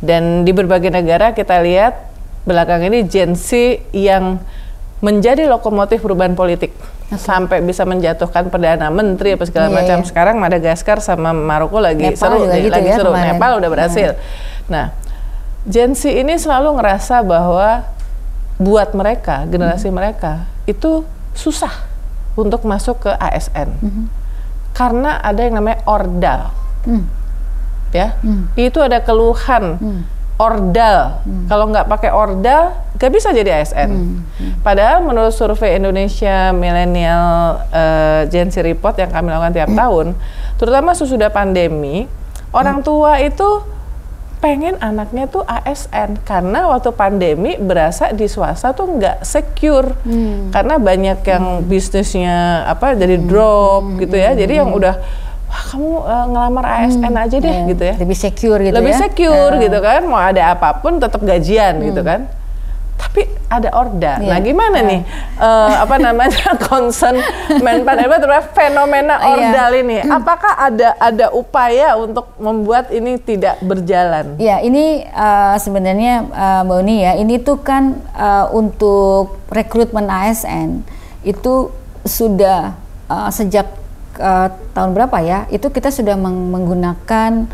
Dan di berbagai negara kita lihat belakang ini Gen Z yang menjadi lokomotif perubahan politik sampai bisa menjatuhkan perdana menteri apa segala macam. Sekarang Madagaskar sama Maroko lagi seru, Nepal udah berhasil. Nah, Gen Z ini selalu ngerasa bahwa buat mereka, generasi mereka itu susah untuk masuk ke ASN karena ada yang namanya ordal, ya. Itu ada keluhan. Ordal, kalau nggak pakai ordal, nggak bisa jadi ASN. Padahal menurut survei Indonesia Millennial Gen Z Report yang kami lakukan tiap tahun, terutama sesudah pandemi, orang tua itu pengen anaknya tuh ASN karena waktu pandemi berasa di swasta tuh nggak secure, karena banyak yang bisnisnya jadi drop gitu ya. Jadi yang udah wah kamu ngelamar ASN aja deh gitu ya. Lebih secure gitu lebih secure gitu kan, mau ada apapun tetap gajian gitu kan. Tapi ada order. Nah gimana nih concern Menpan terhadap fenomena ordal ini? Apakah ada upaya untuk membuat ini tidak berjalan? Ya ini sebenarnya Mbak Uni ya, ini tuh kan untuk rekrutmen ASN itu sudah sejak tahun berapa ya, itu kita sudah menggunakan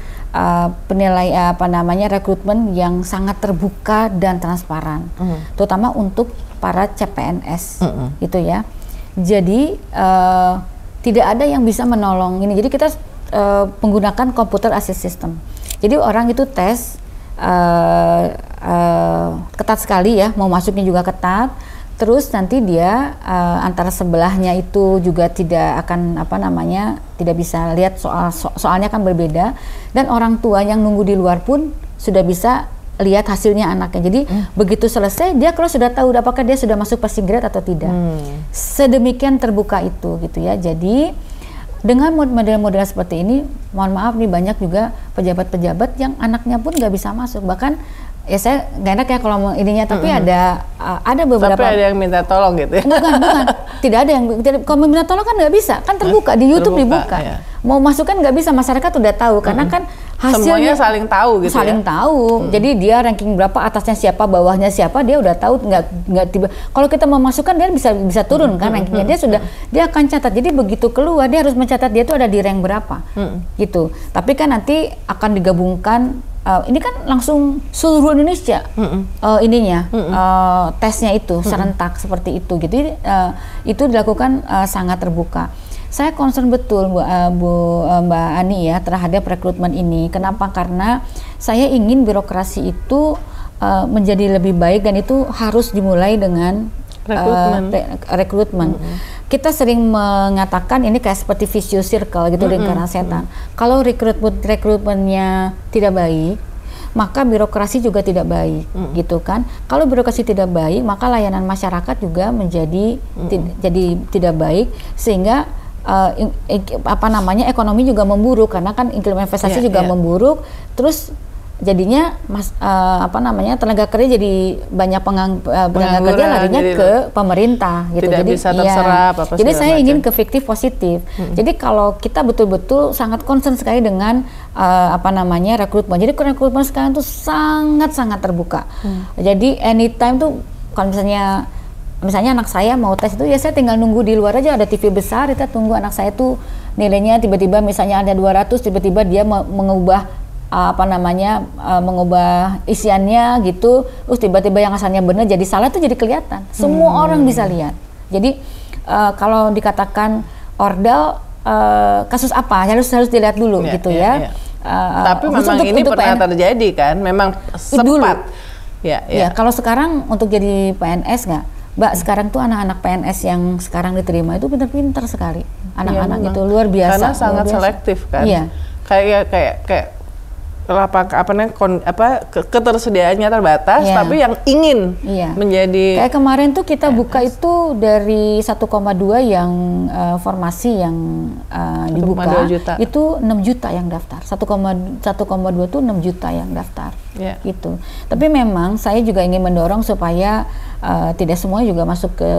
rekrutmen yang sangat terbuka dan transparan, terutama untuk para CPNS gitu ya. Jadi tidak ada yang bisa menolong ini. Jadi kita menggunakan computer assist system. Jadi orang itu tes ketat sekali ya, mau masuknya juga ketat. Terus nanti dia antara sebelahnya itu juga tidak akan tidak bisa lihat soalnya kan berbeda, dan orang tua yang nunggu di luar pun sudah bisa lihat hasilnya anaknya. Jadi begitu selesai dia kalau sudah tahu apakah dia sudah masuk passing grade atau tidak. Sedemikian terbuka itu gitu ya. Jadi dengan model-model seperti ini, mohon maaf nih banyak juga pejabat-pejabat yang anaknya pun nggak bisa masuk, bahkan ya saya nggak enak ya kalau mau ininya, tapi ada beberapa. Tapi ada yang minta tolong gitu ya? Bukan. Tidak ada yang, kalau minta tolong kan nggak bisa, kan terbuka, di YouTube dibuka. Ya. Mau masuk kan nggak bisa, masyarakat udah tahu, karena kan hasilnya semuanya saling tahu gitu saling tahu. Jadi dia ranking berapa, atasnya siapa, bawahnya siapa, dia udah tahu. Nggak tiba. Kalau kita mau masukkan dia bisa turun kan rankingnya, dia akan catat. Jadi begitu keluar dia harus mencatat dia tuh ada di rank berapa gitu. Tapi kan nanti akan digabungkan. Ini kan langsung seluruh Indonesia tesnya itu serentak seperti itu gitu. Itu dilakukan sangat terbuka. Saya concern betul Mbak Ani ya terhadap rekrutmen ini. Kenapa? Karena saya ingin birokrasi itu menjadi lebih baik, dan itu harus dimulai dengan rekrutmen. kita sering mengatakan ini kayak seperti vicious circle gitu, lingkaran setan. Kalau rekrutmennya tidak baik, maka birokrasi juga tidak baik, gitu kan. Kalau birokrasi tidak baik, maka layanan masyarakat juga menjadi jadi tidak baik, sehingga ekonomi juga memburuk, karena kan iklim investasi juga memburuk. Terus jadinya tenaga kerja jadi banyak tenaga kerja larinya ke pemerintah gitu. Tidak jadi bisa terserap apa jadi saya macam. ingin ke fiktif positif. Jadi kalau kita betul-betul sangat concern sekali dengan rekrutmen. Jadi rekrutmen sekarang tuh sangat terbuka. Jadi anytime tuh kalau misalnya anak saya mau tes itu, ya saya tinggal nunggu di luar aja, ada TV besar, kita tunggu anak saya tuh nilainya tiba-tiba misalnya ada 200, tiba-tiba dia mengubah mengubah isiannya gitu, terus tiba-tiba yang asalnya benar jadi salah, itu jadi kelihatan. Semua orang bisa lihat. Jadi kalau dikatakan ordal, kasus apa harus dilihat dulu gitu ya. Tapi memang ini pernah terjadi kan, memang sempat. Ya, kalau sekarang untuk jadi PNS nggak, Mbak, sekarang tuh anak-anak PNS yang sekarang diterima itu pintar-pintar sekali, anak-anak itu luar biasa. Karena sangat selektif kan. Iya. Kayak ketersediaannya terbatas, tapi yang ingin menjadi kayak kemarin tuh kita buka itu dari 1,2 yang formasi yang dibuka 1,2 juta. Itu 6 juta yang daftar, 1,2 tuh 6 juta yang daftar gitu. Tapi memang saya juga ingin mendorong supaya tidak semua juga masuk ke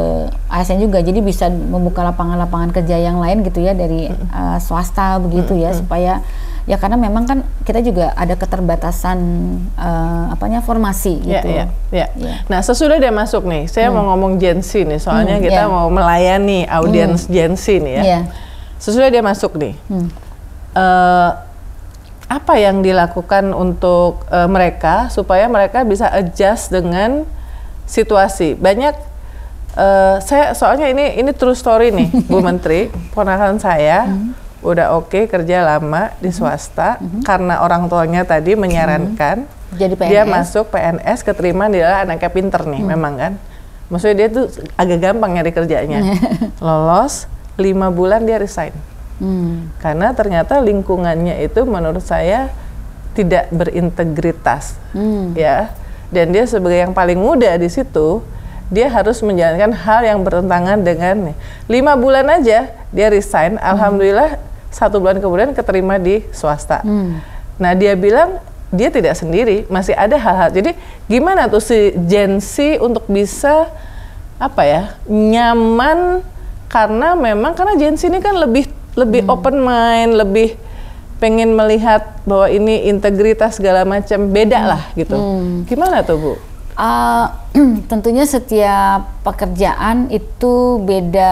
ASN juga, jadi bisa membuka lapangan-lapangan kerja yang lain gitu ya, dari swasta begitu ya, supaya ya karena memang kan kita juga ada keterbatasan formasi gitu. Nah, sesudah dia masuk nih, saya mau ngomong Gen Z nih, soalnya kita mau melayani audiens Gen Z nih ya. Sesudah dia masuk nih, apa yang dilakukan untuk mereka supaya mereka bisa adjust dengan situasi? Banyak soalnya ini true story nih, Bu Menteri, ponakan saya udah kerja lama di swasta, karena orang tuanya tadi menyarankan jadi PNS. Dia masuk PNS, keterima, dia anaknya pinter nih, memang kan. Maksudnya dia tuh agak gampang nyari kerjanya. Lolos 5 bulan dia resign. Karena ternyata lingkungannya itu menurut saya tidak berintegritas, ya. Dan dia sebagai yang paling muda di situ, dia harus menjalankan hal yang bertentangan dengan 5 bulan aja dia resign. Alhamdulillah 1 bulan kemudian keterima di swasta. Nah, dia bilang dia tidak sendiri, masih ada hal-hal. Jadi gimana tuh si Gen Z untuk bisa nyaman, karena Gen Z ini kan lebih open mind, lebih pengen melihat bahwa ini integritas segala macam, beda lah gitu. Gimana tuh, Bu? Tentunya setiap pekerjaan itu beda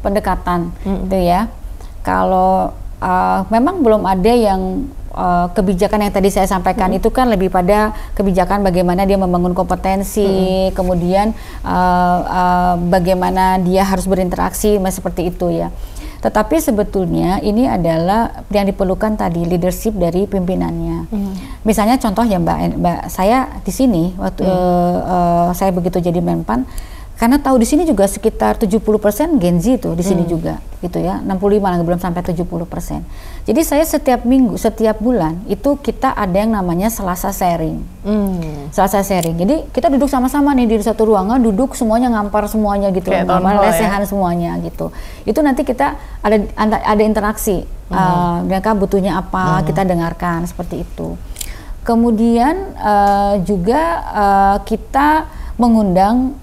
pendekatan gitu ya. Kalau memang belum ada yang kebijakan yang tadi saya sampaikan itu kan lebih pada kebijakan bagaimana dia membangun kompetensi, kemudian bagaimana dia harus berinteraksi, seperti itu ya. Tetapi sebetulnya ini adalah yang diperlukan tadi, leadership dari pimpinannya. Misalnya contoh ya Mbak, saya di sini waktu saya begitu jadi Menpan, karena tahu di sini juga sekitar 70% Gen Z tuh di sini juga gitu ya, 65 lah, belum sampai 70%. Jadi saya setiap minggu, setiap bulan itu kita ada yang namanya Selasa sharing. Selasa sharing. Jadi kita duduk sama-sama nih di satu ruangan, duduk semuanya ngampar semuanya gitu, ngampar lesehan semuanya gitu. Itu nanti kita ada interaksi. Mereka butuhnya apa, kita dengarkan seperti itu. Kemudian juga kita mengundang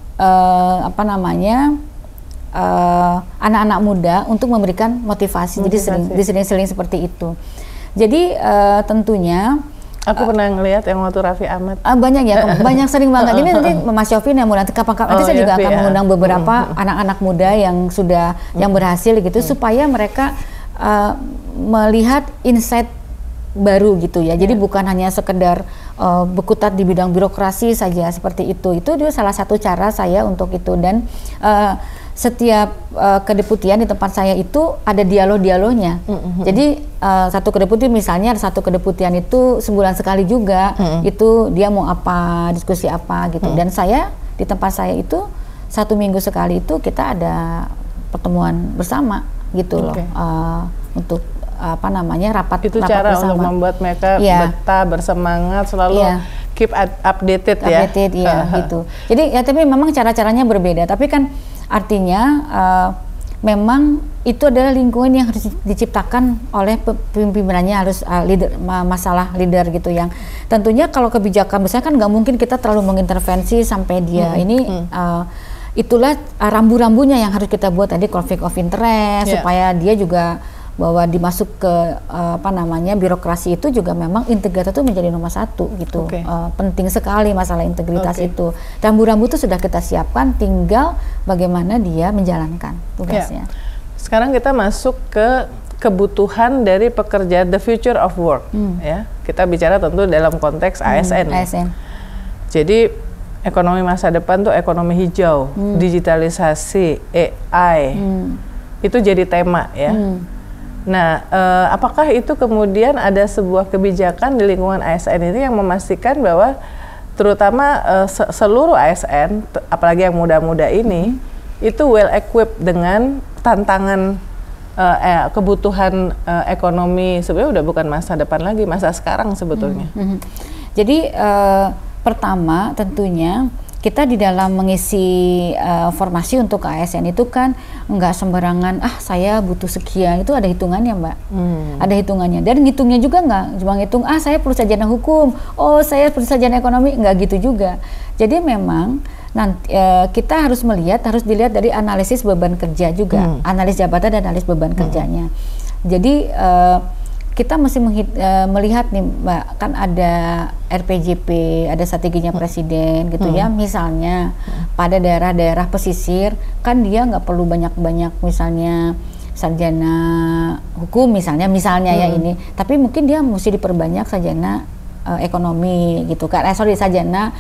anak-anak muda untuk memberikan motivasi. Jadi sering seperti itu. Jadi tentunya aku pernah ngelihat yang waktu Raffi Ahmad. Banyak ya, banyak sering banget. Ini nanti Mas Syofin yang nanti kapan-kapan nanti saya juga akan mengundang beberapa anak-anak muda yang sudah yang berhasil gitu, supaya mereka melihat insight baru gitu ya. Jadi bukan hanya sekedar berkutat di bidang birokrasi saja seperti itu. Itu dia salah satu cara saya untuk itu. Dan setiap kedeputian di tempat saya itu ada dialog-dialognya. Jadi satu kedeputian, misalnya satu kedeputian itu sebulan sekali juga, itu dia mau apa, diskusi apa gitu. Dan saya di tempat saya itu 1 minggu sekali itu kita ada pertemuan bersama gitu loh, untuk rapat itu rapat cara bersama. Untuk membuat mereka betah, bersemangat, selalu keep updated ya. Gitu. Jadi ya tapi memang cara-caranya berbeda, tapi kan artinya memang itu adalah lingkungan yang harus diciptakan oleh pimpinannya, harus masalah leader gitu, yang tentunya kalau kebijakan besar kan nggak mungkin kita terlalu mengintervensi sampai dia itulah rambu-rambunya yang harus kita buat tadi, conflict of interest, supaya dia juga bahwa dimasuk ke birokrasi itu juga memang integritas itu menjadi nomor satu gitu. Penting sekali masalah integritas itu. Rambu-rambu itu sudah kita siapkan, tinggal bagaimana dia menjalankan tugasnya. Sekarang kita masuk ke kebutuhan dari pekerja, the future of work. Ya, kita bicara tentu dalam konteks ASN. Jadi ekonomi masa depan tuh ekonomi hijau, digitalisasi, AI, itu jadi tema ya. Nah, apakah itu kemudian ada sebuah kebijakan di lingkungan ASN ini yang memastikan bahwa terutama seluruh ASN, apalagi yang muda-muda ini, itu well equipped dengan tantangan kebutuhan ekonomi, sebenarnya udah bukan masa depan lagi, masa sekarang sebetulnya. Jadi pertama tentunya kita di dalam mengisi formasi untuk ASN itu kan nggak sembarangan, saya butuh sekian, itu ada hitungannya Mbak, ada hitungannya, dan ngitungnya juga nggak cuma ngitung, saya perlu sarjana hukum, saya perlu sarjana ekonomi, nggak gitu juga. Jadi memang nanti kita harus dilihat dari analisis beban kerja juga, analis jabatan dan analis beban kerjanya. Jadi kita mesti melihat nih Mbak, kan ada RPJP, ada strateginya presiden gitu ya. Misalnya pada daerah-daerah pesisir kan dia nggak perlu banyak-banyak misalnya sarjana hukum misalnya ya ini, tapi mungkin dia mesti diperbanyak sarjana ekonomi gitu kan, sarjana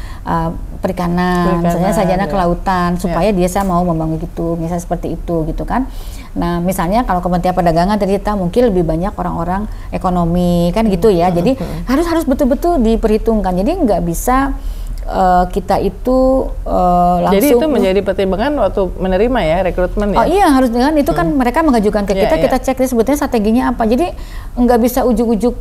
perikanan, misalnya sarjana kelautan, supaya dia mau membangun gitu, misalnya seperti itu gitu kan. Nah misalnya kalau Kementerian Perdagangan tadi kita mungkin lebih banyak orang-orang ekonomi kan gitu ya, jadi harus betul-betul diperhitungkan, jadi nggak bisa kita itu langsung. Jadi itu menjadi pertimbangan waktu menerima ya, rekrutmen ya? Oh iya, harus dengan itu kan mereka mengajukan ke kita, kita cek sebetulnya strateginya apa, jadi nggak bisa ujuk-ujuk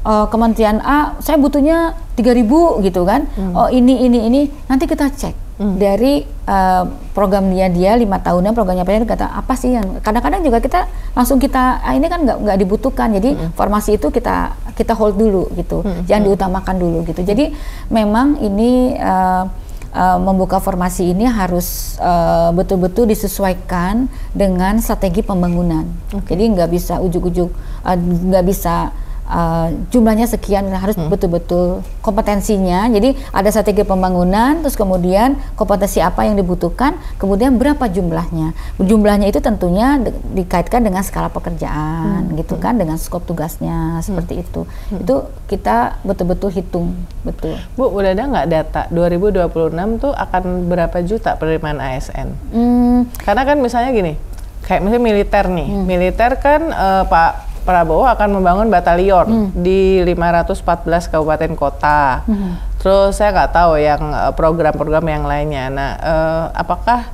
Kementerian A, saya butuhnya 3.000 gitu kan, ini, nanti kita cek dari program dia 5 tahunan, programnya kata apa sih yang kadang-kadang juga kita langsung ini kan nggak dibutuhkan, jadi formasi itu kita hold dulu gitu, jangan diutamakan dulu gitu. Jadi memang ini membuka formasi ini harus betul-betul disesuaikan dengan strategi pembangunan. Jadi nggak bisa ujuk-ujuk, nggak bisa jumlahnya sekian, harus betul-betul kompetensinya. Jadi ada strategi pembangunan, terus kemudian kompetensi apa yang dibutuhkan, kemudian berapa jumlahnya. Jumlahnya itu tentunya dikaitkan dengan skala pekerjaan gitu kan, dengan skop tugasnya seperti itu. Itu kita betul-betul hitung betul. Bu, udah ada nggak data 2026 tuh akan berapa juta penerimaan ASN? Karena kan misalnya gini, kayak misalnya militer nih, militer kan Pak Prabowo akan membangun batalion di 514 kabupaten kota. Terus saya nggak tahu yang program-program yang lainnya. Nah, apakah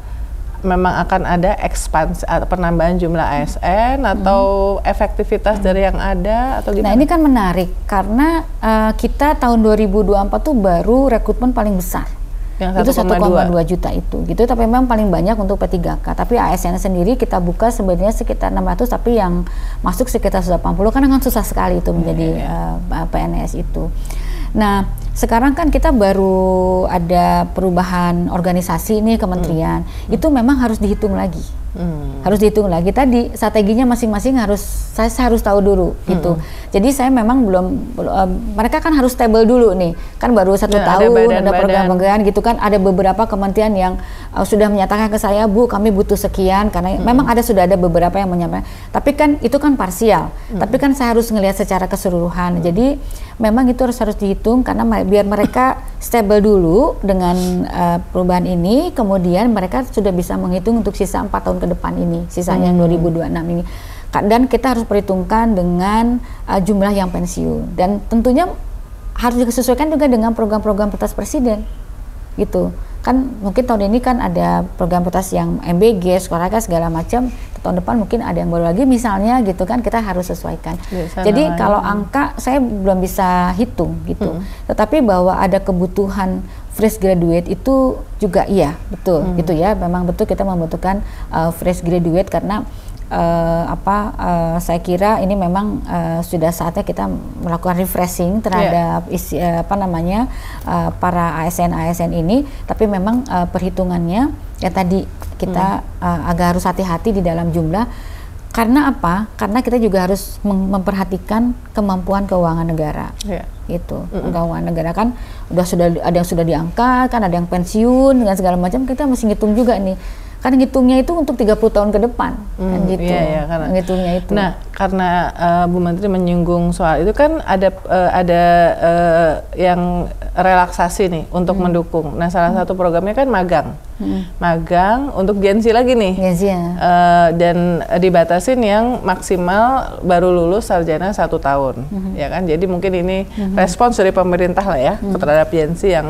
memang akan ada ekspansi atau penambahan jumlah ASN atau efektivitas dari yang ada atau gimana? Nah ini kan menarik karena kita tahun 2024 tuh baru rekrutmen paling besar. Itu 1,2 juta itu gitu, tapi memang paling banyak untuk P3K, tapi ASN sendiri kita buka sebenarnya sekitar 600, tapi yang masuk sekitar 180, karena kan susah sekali itu menjadi PNS itu. Nah sekarang kan kita baru ada perubahan organisasi nih kementerian, itu memang harus dihitung lagi. Harus dihitung lagi, tadi strateginya masing-masing saya harus tahu dulu gitu. Jadi saya memang belum mereka kan harus stable dulu nih, kan baru 1 tahun ada program-program gitu kan, ada beberapa kementerian yang sudah menyatakan ke saya, Bu kami butuh sekian, karena memang sudah ada beberapa yang menyampaikan, tapi kan itu kan parsial, tapi kan saya harus ngelihat secara keseluruhan. Jadi memang itu harus dihitung karena biar mereka stable dulu dengan perubahan ini, kemudian mereka sudah bisa menghitung untuk sisa 4 tahun ke depan ini, sisanya 2026 ini. Dan kita harus perhitungkan dengan jumlah yang pensiun, dan tentunya harus disesuaikan juga dengan program-program prioritas presiden gitu. kan mungkin tahun ini kan ada program prioritas yang MBG, Sekolah segala macam, tahun depan mungkin ada yang baru lagi misalnya gitu kan, kita harus sesuaikan. Jadi kalau angka saya belum bisa hitung gitu, tetapi bahwa ada kebutuhan fresh graduate itu juga iya betul gitu ya, memang betul kita membutuhkan fresh graduate karena saya kira ini memang sudah saatnya kita melakukan refreshing terhadap isi para ASN ini, tapi memang perhitungannya ya tadi kita agak harus hati-hati di dalam jumlah. Karena apa? Karena kita juga harus memperhatikan kemampuan keuangan negara, gitu. Keuangan negara kan sudah ada yang sudah diangkat, kan ada yang pensiun dengan segala macam. Kita mesti ngitung juga nih. Kan ngitungnya itu untuk 30 tahun ke depan, kan gitu. Karena ngitungnya itu. Nah, karena Bu Menteri menyinggung soal itu kan ada yang relaksasi nih untuk mendukung. Nah, salah satu programnya kan magang. Magang untuk Gen Z lagi nih. Gen Z ya. Dan dibatasin yang maksimal baru lulus sarjana 1 tahun, ya kan? Jadi mungkin ini respons dari pemerintah lah ya terhadap Gen Z yang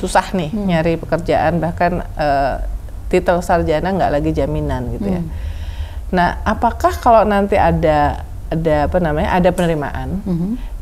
susah nih nyari pekerjaan, bahkan titel sarjana nggak lagi jaminan gitu ya. Nah, apakah kalau nanti ada penerimaan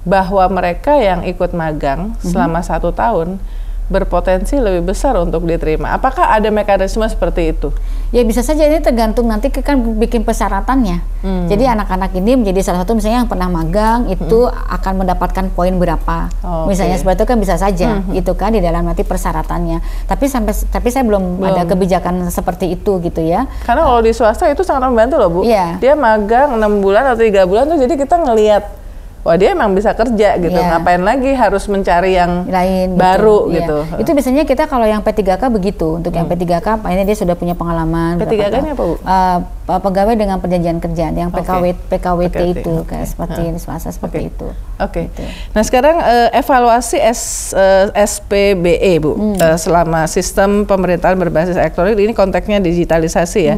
bahwa mereka yang ikut magang selama 1 tahun berpotensi lebih besar untuk diterima? Apakah ada mekanisme seperti itu? Ya bisa saja, ini tergantung nanti kan bikin persyaratannya. Jadi anak-anak ini menjadi salah satu misalnya yang pernah magang itu akan mendapatkan poin berapa. Misalnya seperti itu kan bisa saja gitu kan di dalam nanti persyaratannya. Tapi saya belum ada kebijakan seperti itu gitu ya. Karena kalau di swasta itu sangat membantu loh Bu. Dia magang 6 bulan atau 3 bulan tuh, jadi kita ngelihat wah dia emang bisa kerja gitu, ngapain lagi harus mencari yang lain baru gitu. Itu biasanya kita kalau yang P3K begitu, untuk yang P3K ini dia sudah punya pengalaman. P3K-nya apa Bu? Pegawai dengan perjanjian kerja, yang PKWT itu kayak seperti swasta seperti itu. Gitu. Nah sekarang evaluasi SPBE Bu, selama sistem pemerintahan berbasis elektronik, ini konteksnya digitalisasi ya.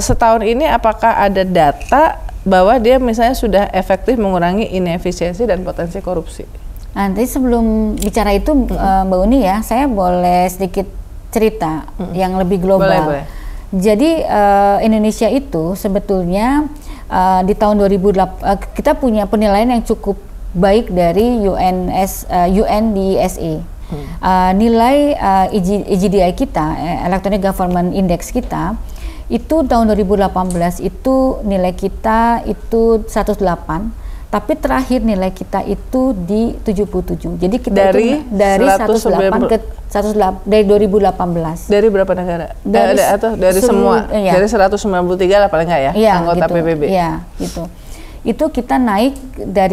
Setahun ini apakah ada data bahwa dia misalnya sudah efektif mengurangi inefisiensi dan potensi korupsi? Nanti sebelum bicara itu Mbak Uni ya, saya boleh sedikit cerita yang lebih global. Boleh. Jadi Indonesia itu sebetulnya di tahun 2008 kita punya penilaian yang cukup baik dari UNDSA. Nilai EGDI kita, Electronic Government Index kita, itu tahun 2018 itu nilai kita itu 108, tapi terakhir nilai kita itu di 77. Jadi kita dari 108 ke 108 dari 2018. Dari berapa negara? Dari semua? Iya. Dari 193 lah paling nggak ya? Iya, anggota gitu. PBB. Iya, gitu. Itu kita naik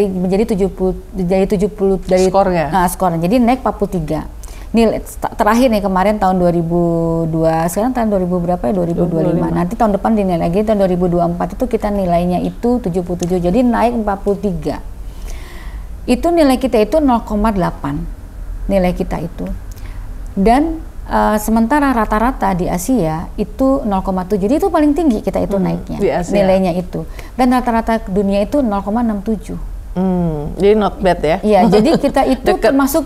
menjadi 70 dari skornya. Skornya. Jadi naik 43. Nilai terakhir nih kemarin tahun 2002, sekarang tahun 2000 berapa ya, 2025. Nanti tahun depan dinilai lagi tahun 2024 itu kita nilainya itu 77, jadi naik 43. Itu nilai kita itu 0,8 nilai kita itu. Dan sementara rata-rata di Asia itu 0,7, jadi itu paling tinggi kita itu naiknya nilainya itu. Dan rata-rata dunia itu 0,67. Jadi not bad ya? Iya, jadi kita itu termasuk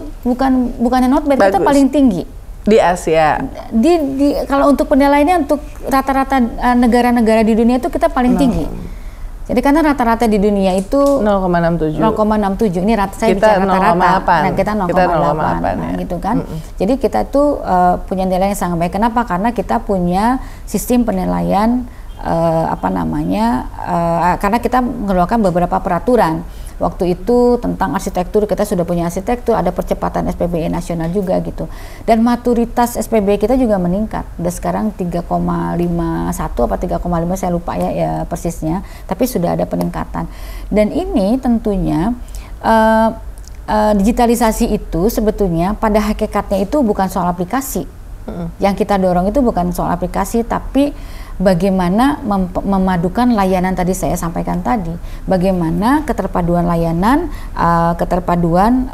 bukannya not bad, kita paling tinggi di Asia. Kalau untuk penilaiannya untuk rata-rata negara-negara di dunia itu kita paling tinggi. Jadi karena rata-rata di dunia itu 0,67. Ini saya bicara rata-rata. Nah, kita 0,8 gitu kan. Jadi kita itu punya nilai yang sangat baik. Kenapa? Karena kita punya sistem penilaian karena kita mengeluarkan beberapa peraturan. Waktu itu tentang arsitektur, kita sudah punya arsitektur, ada percepatan SPBE nasional juga gitu. Dan maturitas SPBE kita juga meningkat. Udah sekarang 3,51 apa 3,5 saya lupa ya persisnya, tapi sudah ada peningkatan. Dan ini tentunya digitalisasi itu sebetulnya pada hakikatnya itu bukan soal aplikasi. Yang kita dorong itu bukan soal aplikasi, tapi bagaimana memadukan layanan tadi saya sampaikan tadi, bagaimana keterpaduan layanan, keterpaduan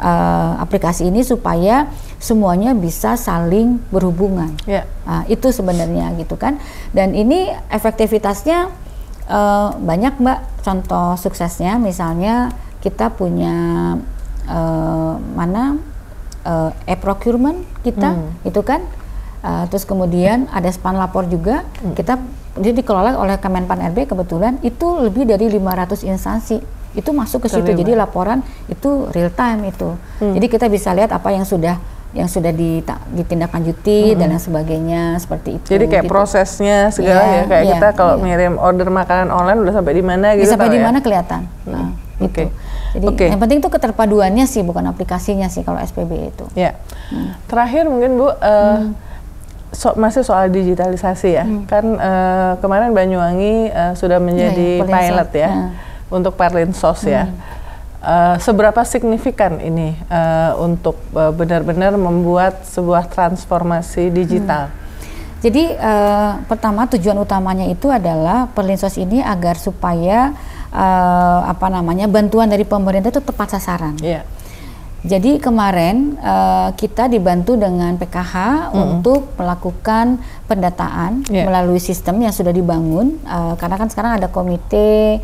aplikasi ini supaya semuanya bisa saling berhubungan. Itu sebenarnya gitu kan. Dan ini efektivitasnya banyak Mbak, contoh suksesnya misalnya kita punya e-procurement kita itu kan. Terus kemudian ada span lapor juga, kita jadi dikelola oleh Kemenpan RB, kebetulan itu lebih dari 500 instansi itu masuk ke situ. Jadi laporan itu real time itu. Jadi kita bisa lihat apa yang sudah ditindaklanjuti dan lain sebagainya, seperti itu. Jadi kayak gitu. Prosesnya segala ya, kayak kita kalau ngirim order makanan online udah sampai di mana gitu. Sampai di mana kelihatan. Gitu. Jadi yang penting itu keterpaduannya sih, bukan aplikasinya sih kalau SPB itu. Ya. Terakhir mungkin Bu, masih soal digitalisasi ya. Kan kemarin Banyuwangi sudah menjadi pilot ya untuk Perlinsos ya. Seberapa signifikan ini untuk benar-benar membuat sebuah transformasi digital? Jadi pertama tujuan utamanya itu adalah Perlinsos ini agar supaya bantuan dari pemerintah itu tepat sasaran. Jadi kemarin kita dibantu dengan PKH untuk melakukan pendataan melalui sistem yang sudah dibangun, karena kan sekarang ada komite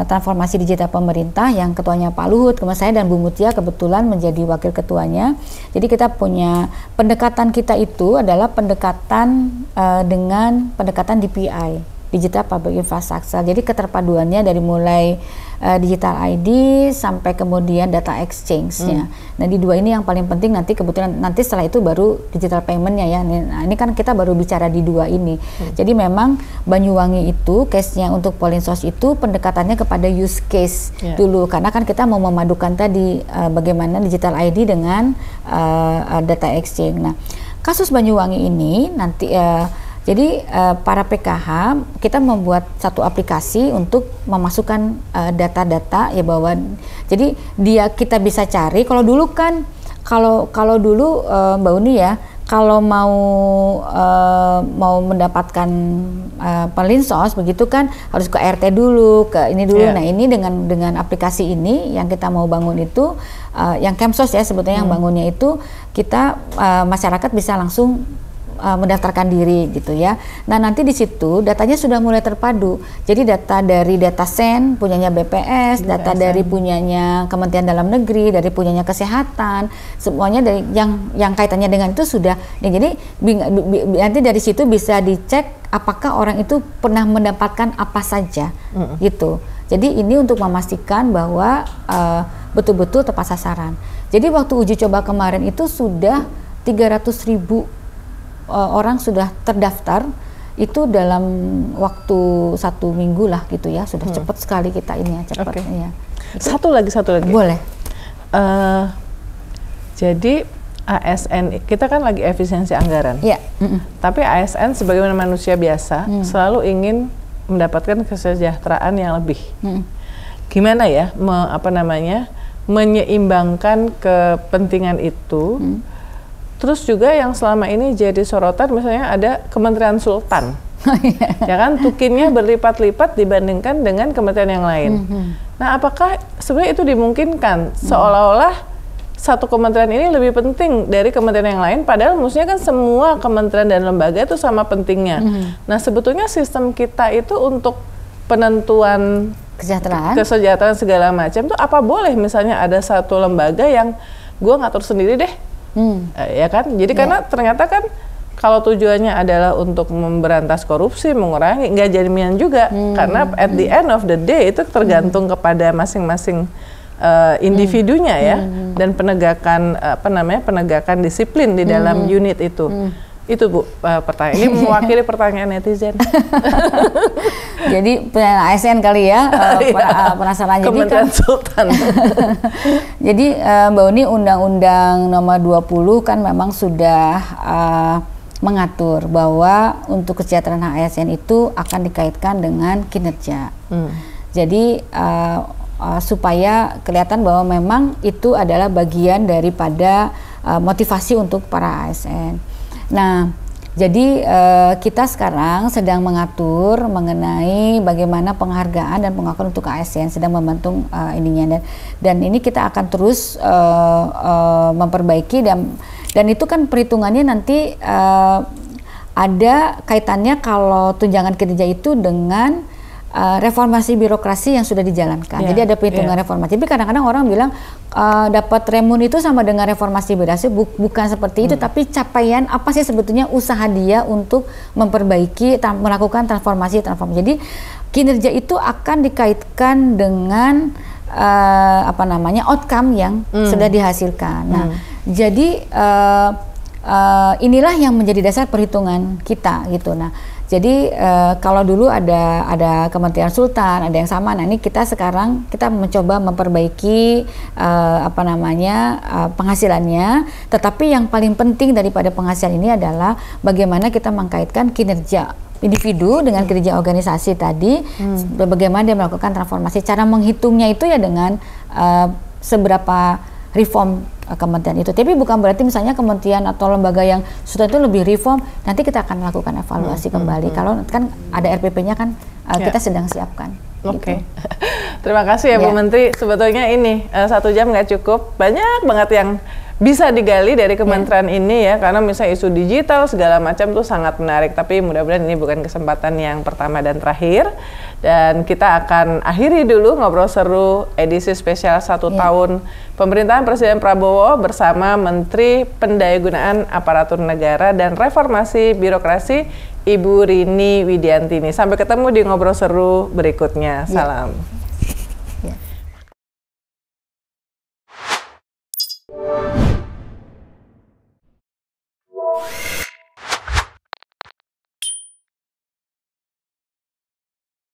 transformasi digital pemerintah yang ketuanya Pak Luhut, kemudian saya dan Bu Mutia kebetulan menjadi wakil ketuanya. Jadi kita punya pendekatan kita itu adalah pendekatan dengan pendekatan DPI, Digital Public Infrastructure. Jadi keterpaduannya dari mulai digital ID sampai kemudian data exchange-nya. Nah di dua ini yang paling penting, nanti kebetulan nanti setelah itu baru digital payment-nya ya. Nah ini kan kita baru bicara di dua ini. Jadi memang Banyuwangi itu case-nya untuk Perlinsos itu pendekatannya kepada use case dulu, karena kan kita mau memadukan tadi bagaimana digital ID dengan data exchange. Nah kasus Banyuwangi ini nanti jadi para PKH kita membuat satu aplikasi untuk memasukkan data-data ya, bahwa jadi kita bisa cari. Kalau dulu kan kalau dulu Mbak Uni ya, kalau mau mendapatkan Perlinsos begitu kan harus ke RT dulu, ke ini dulu. Nah ini dengan aplikasi ini yang kita mau bangun itu yang Kemsos ya sebetulnya yang bangunnya itu, kita masyarakat bisa langsung mendaftarkan diri gitu ya. Nah nanti di situ datanya sudah mulai terpadu. Jadi data dari Datasen punyanya BPS, data dari punyanya Kementerian Dalam Negeri, dari punyanya Kesehatan, semuanya dari yang kaitannya dengan itu sudah. Jadi nanti dari situ bisa dicek apakah orang itu pernah mendapatkan apa saja gitu. Jadi ini untuk memastikan bahwa betul-betul tepat sasaran. Jadi waktu uji coba kemarin itu sudah 300.000 orang sudah terdaftar, itu dalam waktu 1 minggu lah gitu ya, sudah cepat sekali kita ini ya, cepat ya. Satu lagi. Boleh. Jadi ASN kita kan lagi efisiensi anggaran. Tapi ASN sebagaimana manusia biasa selalu ingin mendapatkan kesejahteraan yang lebih. Gimana ya menyeimbangkan kepentingan itu? Terus juga yang selama ini jadi sorotan, misalnya ada Kementerian Sultan, ya kan, tukinnya berlipat-lipat dibandingkan dengan kementerian yang lain. Nah, apakah sebenarnya itu dimungkinkan seolah-olah satu kementerian ini lebih penting dari kementerian yang lain, padahal maksudnya kan semua kementerian dan lembaga itu sama pentingnya. Nah, sebetulnya sistem kita itu untuk penentuan kesejahteraan segala macam itu apa boleh misalnya ada satu lembaga yang gua ngatur sendiri deh. Ya kan, jadi karena ternyata kan kalau tujuannya adalah untuk memberantas korupsi, mengurangi, nggak jaminan juga, karena at the end of the day itu tergantung kepada masing-masing individunya ya, dan penegakan disiplin di dalam unit itu. Itu Bu, pertanyaan ini mewakili pertanyaan netizen. Jadi ASN kali ya, penasaran. Kementerian Sultan. Jadi Mbak Uni, Undang-Undang Nomor 20 kan memang sudah mengatur bahwa untuk kesejahteraan ASN itu akan dikaitkan dengan kinerja. Jadi supaya kelihatan bahwa memang itu adalah bagian daripada motivasi untuk para ASN. Nah, jadi kita sekarang sedang mengatur mengenai bagaimana penghargaan dan pengakuan untuk ASN, sedang membantu ininya, dan ini kita akan terus memperbaiki, dan itu kan perhitungannya nanti ada kaitannya kalau tunjangan kinerja itu dengan reformasi birokrasi yang sudah dijalankan. Jadi ada perhitungan reformasi. Tapi kadang-kadang orang bilang dapat remun itu sama dengan reformasi birokrasi, bukan seperti itu. Tapi capaian apa sih sebetulnya usaha dia untuk memperbaiki, melakukan transformasi. Jadi kinerja itu akan dikaitkan dengan outcome yang sudah dihasilkan. Nah, jadi inilah yang menjadi dasar perhitungan kita gitu. Nah, jadi kalau dulu ada Kementerian Sultan, ada yang sama. Nah, ini sekarang kita mencoba memperbaiki penghasilannya. Tetapi yang paling penting daripada penghasilan ini adalah bagaimana kita mengkaitkan kinerja individu dengan kinerja organisasi tadi, bagaimana dia melakukan transformasi. Cara menghitungnya itu ya dengan seberapa reform kementerian itu. Tapi bukan berarti misalnya kementerian atau lembaga yang sudah itu lebih reform, nanti kita akan melakukan evaluasi kembali. Kalau kan ada RPP-nya kan kita sedang siapkan. Oke. Terima kasih ya Bu Menteri. Sebetulnya ini 1 jam nggak cukup. Banyak banget yang bisa digali dari kementerian ini ya, karena misalnya isu digital segala macam tuh sangat menarik. Tapi mudah-mudahan ini bukan kesempatan yang pertama dan terakhir. Dan kita akan akhiri dulu ngobrol seru edisi spesial 1 tahun pemerintahan Presiden Prabowo bersama Menteri Pendayagunaan Aparatur Negara dan Reformasi Birokrasi Ibu Rini Widiantini. Sampai ketemu di ngobrol seru berikutnya. Salam.